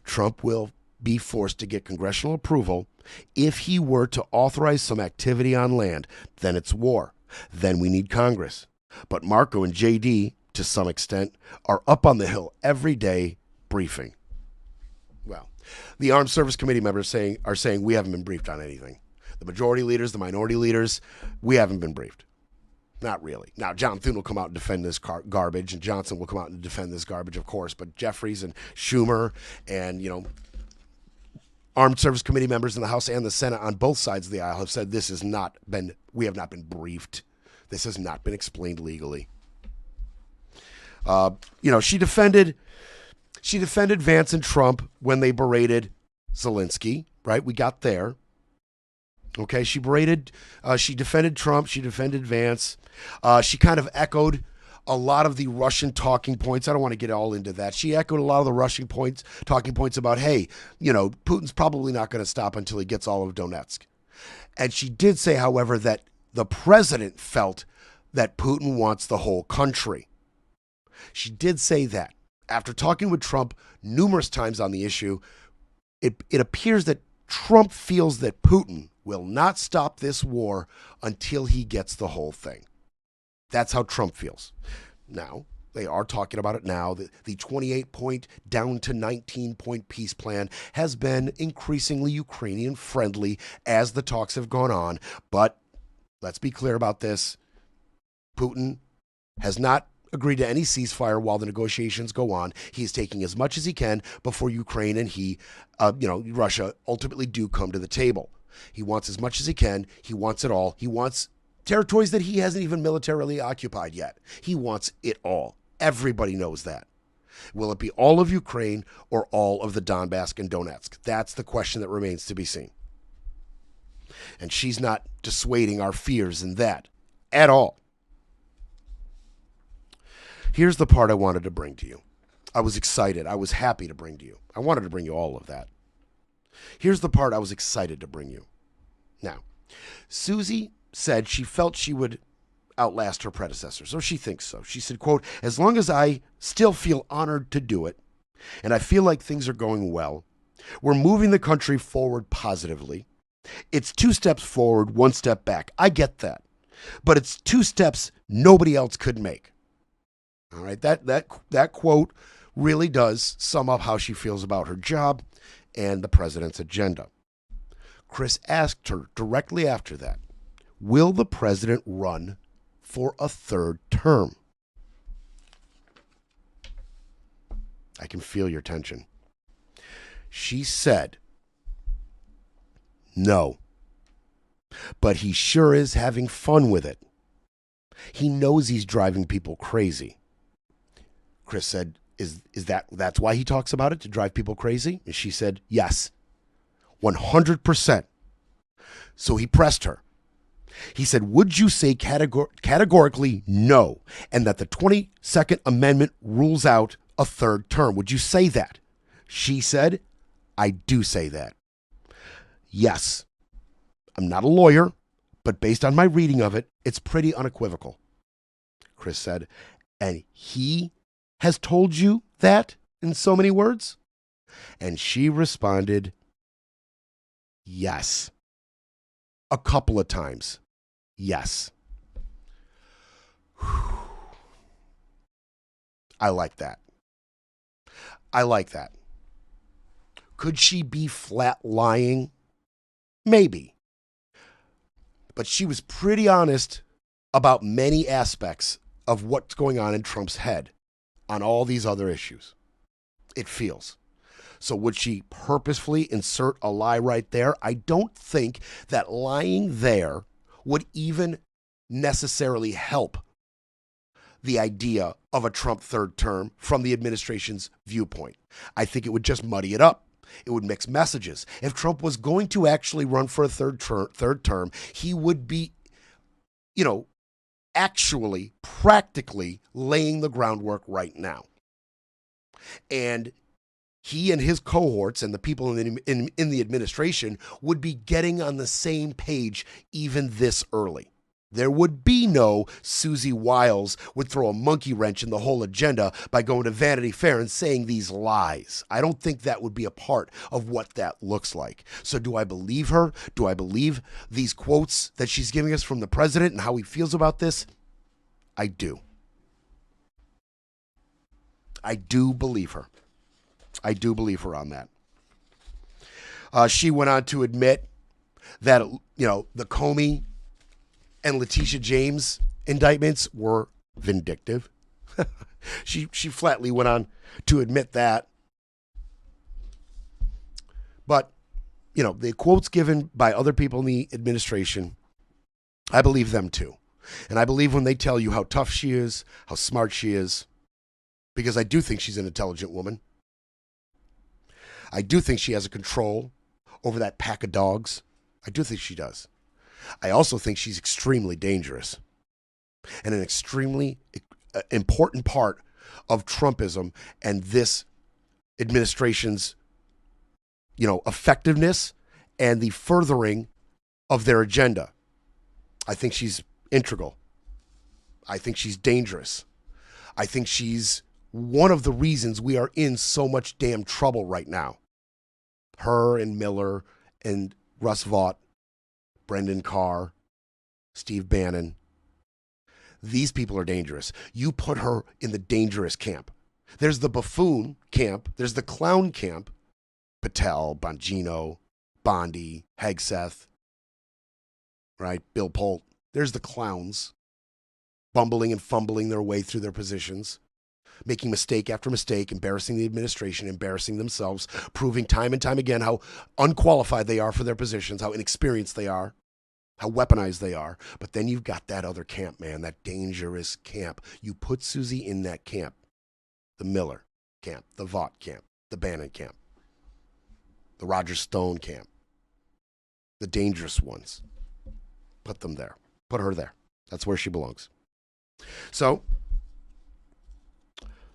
Trump will be forced to get congressional approval. If he were to authorize some activity on land, then it's war. Then we need Congress. But Marco and JD, to some extent, are up on the Hill every day briefing. Well, the Armed Service Committee members are saying we haven't been briefed on anything. The majority leaders, the minority leaders, we haven't been briefed. Not really. Now, John Thune will come out and defend this garbage, and Johnson will come out and defend this garbage, of course. But Jeffries and Schumer and, Armed Service Committee members in the House and the Senate on both sides of the aisle have said we have not been briefed. This has not been explained legally. She defended Vance and Trump when they berated Zelensky, right? We got there. Okay, she defended Trump, she defended Vance. She kind of echoed a lot of the Russian talking points. I don't want to get all into that. She echoed a lot of the Russian talking points about, hey, Putin's probably not going to stop until he gets all of Donetsk. And she did say, however, that the president felt that Putin wants the whole country. She did say that. After talking with Trump numerous times on the issue, it appears that Trump feels that Putin will not stop this war until he gets the whole thing. That's how Trump feels. Now, they are talking about it now. The 28-point down to 19-point peace plan has been increasingly Ukrainian-friendly as the talks have gone on. But let's be clear about this. Putin has not agreed to any ceasefire while the negotiations go on. He's taking as much as he can before Ukraine and Russia ultimately do come to the table. He wants as much as he can. He wants it all. He wants territories that he hasn't even militarily occupied yet. He wants it all. Everybody knows that. Will it be all of Ukraine or all of the Donbass and Donetsk? That's the question that remains to be seen. And she's not dissuading our fears in that at all. Here's the part I wanted to bring to you. I was excited. I was happy to bring to you. I wanted to bring you all of that. Here's the part I was excited to bring you. Now, Susie said she felt she would outlast her predecessors, or she thinks so. She said, quote, as long as I still feel honored to do it, and I feel like things are going well, we're moving the country forward positively. It's 2 steps forward, 1 step back. I get that. But it's 2 steps nobody else could make. All right, that quote really does sum up how she feels about her job and the president's agenda. Chris asked her directly after that, will the president run for a 3rd term? I can feel your tension. She said, no, but he sure is having fun with it. He knows he's driving people crazy. Chris said, that's why he talks about it, to drive people crazy? And she said, yes, 100%. So he pressed her. He said, would you say categorically no, and that the 22nd Amendment rules out a 3rd term? Would you say that? She said, I do say that. Yes. I'm not a lawyer, but based on my reading of it, it's pretty unequivocal. Chris said, and he has told you that in so many words? And she responded, yes. A couple of times. Yes. Whew. I like that. I like that. Could she be flat lying? Maybe. But she was pretty honest about many aspects of what's going on in Trump's head on all these other issues. It feels. So would she purposefully insert a lie right there? I don't think that lying there would even necessarily help the idea of a Trump third term from the administration's viewpoint. I think it would just muddy it up. It would mix messages. If Trump was going to actually run for a third term, he would be, actually, practically laying the groundwork right now. And he and his cohorts and the people in the administration would be getting on the same page even this early. There would be no Susie Wiles would throw a monkey wrench in the whole agenda by going to Vanity Fair and saying these lies. I don't think that would be a part of what that looks like. So do I believe her? Do I believe these quotes that she's giving us from the president and how he feels about this? I do. I do believe her. I do believe her on that. She went on to admit that, the Comey and Letitia James indictments were vindictive. She flatly went on to admit that. But, the quotes given by other people in the administration, I believe them too. And I believe when they tell you how tough she is, how smart she is, because I do think she's an intelligent woman. I do think she has a control over that pack of dogs. I do think she does. I also think she's extremely dangerous and an extremely important part of Trumpism and this administration's, effectiveness and the furthering of their agenda. I think she's integral. I think she's dangerous. I think she's one of the reasons we are in so much damn trouble right now. Her and Miller and Russ Vought, Brendan Carr, Steve Bannon. These people are dangerous. You put her in the dangerous camp. There's the buffoon camp. There's the clown camp. Patel, Bongino, Bondi, Hegseth, right? Bill Polt. There's the clowns, bumbling and fumbling their way through their positions, making mistake after mistake, embarrassing the administration, embarrassing themselves, proving time and time again how unqualified they are for their positions, how inexperienced they are, how weaponized they are. But then you've got that other camp, man, that dangerous camp. You put Susie in that camp, the Miller camp, the Vought camp, the Bannon camp, the Roger Stone camp, the dangerous ones. Put them there. Put her there. That's where she belongs. So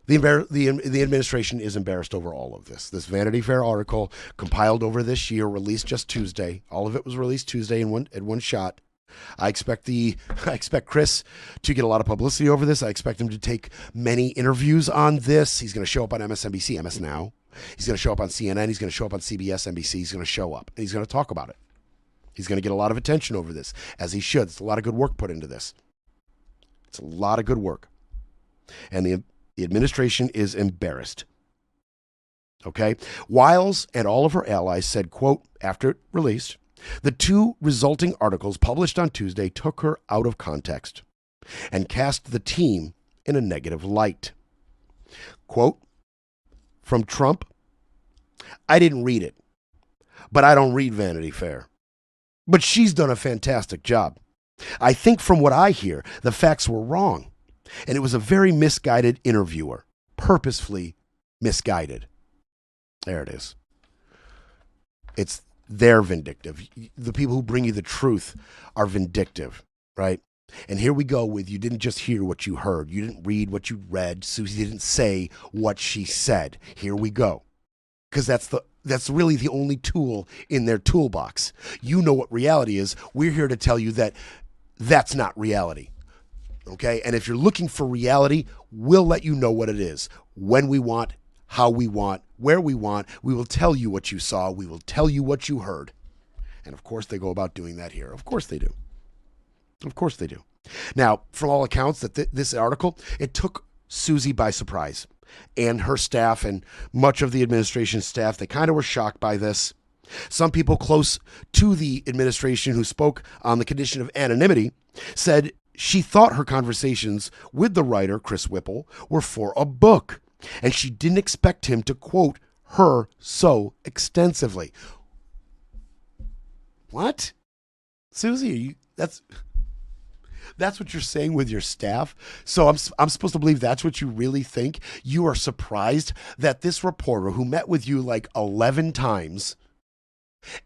the administration is embarrassed over all of this. This Vanity Fair article compiled over this year, released just Tuesday. All of it was released Tuesday in one shot. I expect Chris to get a lot of publicity over this. I expect him to take many interviews on this. He's going to show up on MSNBC, MS Now. He's going to show up on CNN. He's going to show up on CBS, NBC. He's going to show up and he's going to talk about it. He's going to get a lot of attention over this, as he should. It's a lot of good work put into this. It's a lot of good work. And the administration is embarrassed. Okay? Wiles and all of her allies said, quote, after it released, the two resulting articles published on Tuesday took her out of context and cast the team in a negative light. Quote, from Trump, I didn't read it, but I don't read Vanity Fair. But she's done a fantastic job. I think from what I hear, the facts were wrong. And it was a very misguided interviewer, purposefully misguided. There it is. They're vindictive. The people who bring you the truth are vindictive, right? And here we go with, you didn't just hear what you heard. You didn't read what you read. Susie didn't say what she said. Here we go. Because that's really the only tool in their toolbox. You know what reality is. We're here to tell you that that's not reality. Okay? And if you're looking for reality, we'll let you know what it is. When we want, how we want, where we want. We will tell you what you saw. We will tell you what you heard. And of course they go about doing that here. Of course they do. Of course they do. Now, from all accounts, this article, it took Susie by surprise. And her staff and much of the administration staff, they kind of were shocked by this. Some people close to the administration who spoke on the condition of anonymity said she thought her conversations with the writer, Chris Whipple, were for a book, and she didn't expect him to quote her so extensively. What? Susie, That's what you're saying with your staff. So I'm supposed to believe that's what you really think. You are surprised that this reporter who met with you like 11 times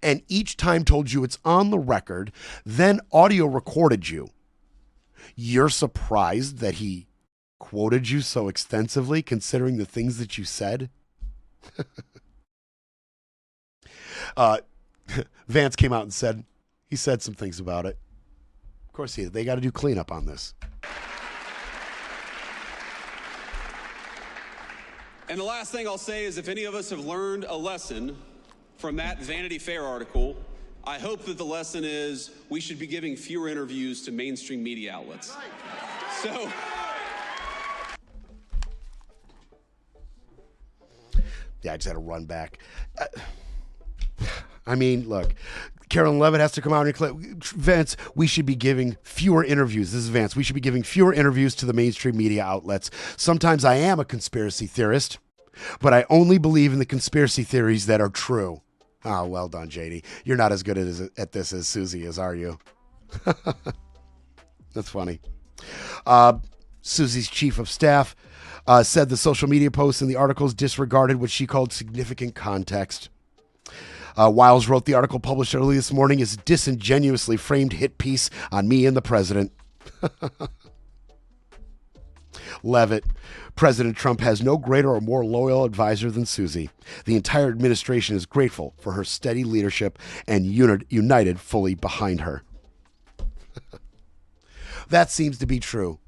and each time told you it's on the record, then audio recorded you. You're surprised that he quoted you so extensively considering the things that you said? Vance came out and said, he said some things about it. Of course, they got to do cleanup on this. And the last thing I'll say is if any of us have learned a lesson from that Vanity Fair article, I hope that the lesson is we should be giving fewer interviews to mainstream media outlets. So, yeah, I just had to run back. I mean, look, Carolyn Levitt has to come out and declare, Vance, we should be giving fewer interviews. This is Vance. We should be giving fewer interviews to the mainstream media outlets. Sometimes I am a conspiracy theorist, but I only believe in the conspiracy theories that are true. Oh, well done, JD. You're not as good at this as Susie is, are you? That's funny. Susie's chief of staff said the social media posts and the articles disregarded what she called significant context. Wiles wrote the article published early this morning is a disingenuously framed hit piece on me and the president. Levitt, President Trump has no greater or more loyal advisor than Susie. The entire administration is grateful for her steady leadership and united fully behind her. That seems to be true.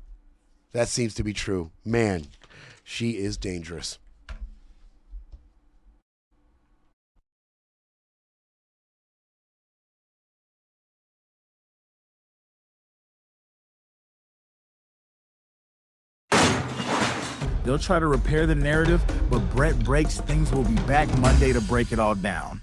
That seems to be true. Man, she is dangerous. They'll try to repair the narrative, but Brett breaks. Things will be back Monday to break it all down.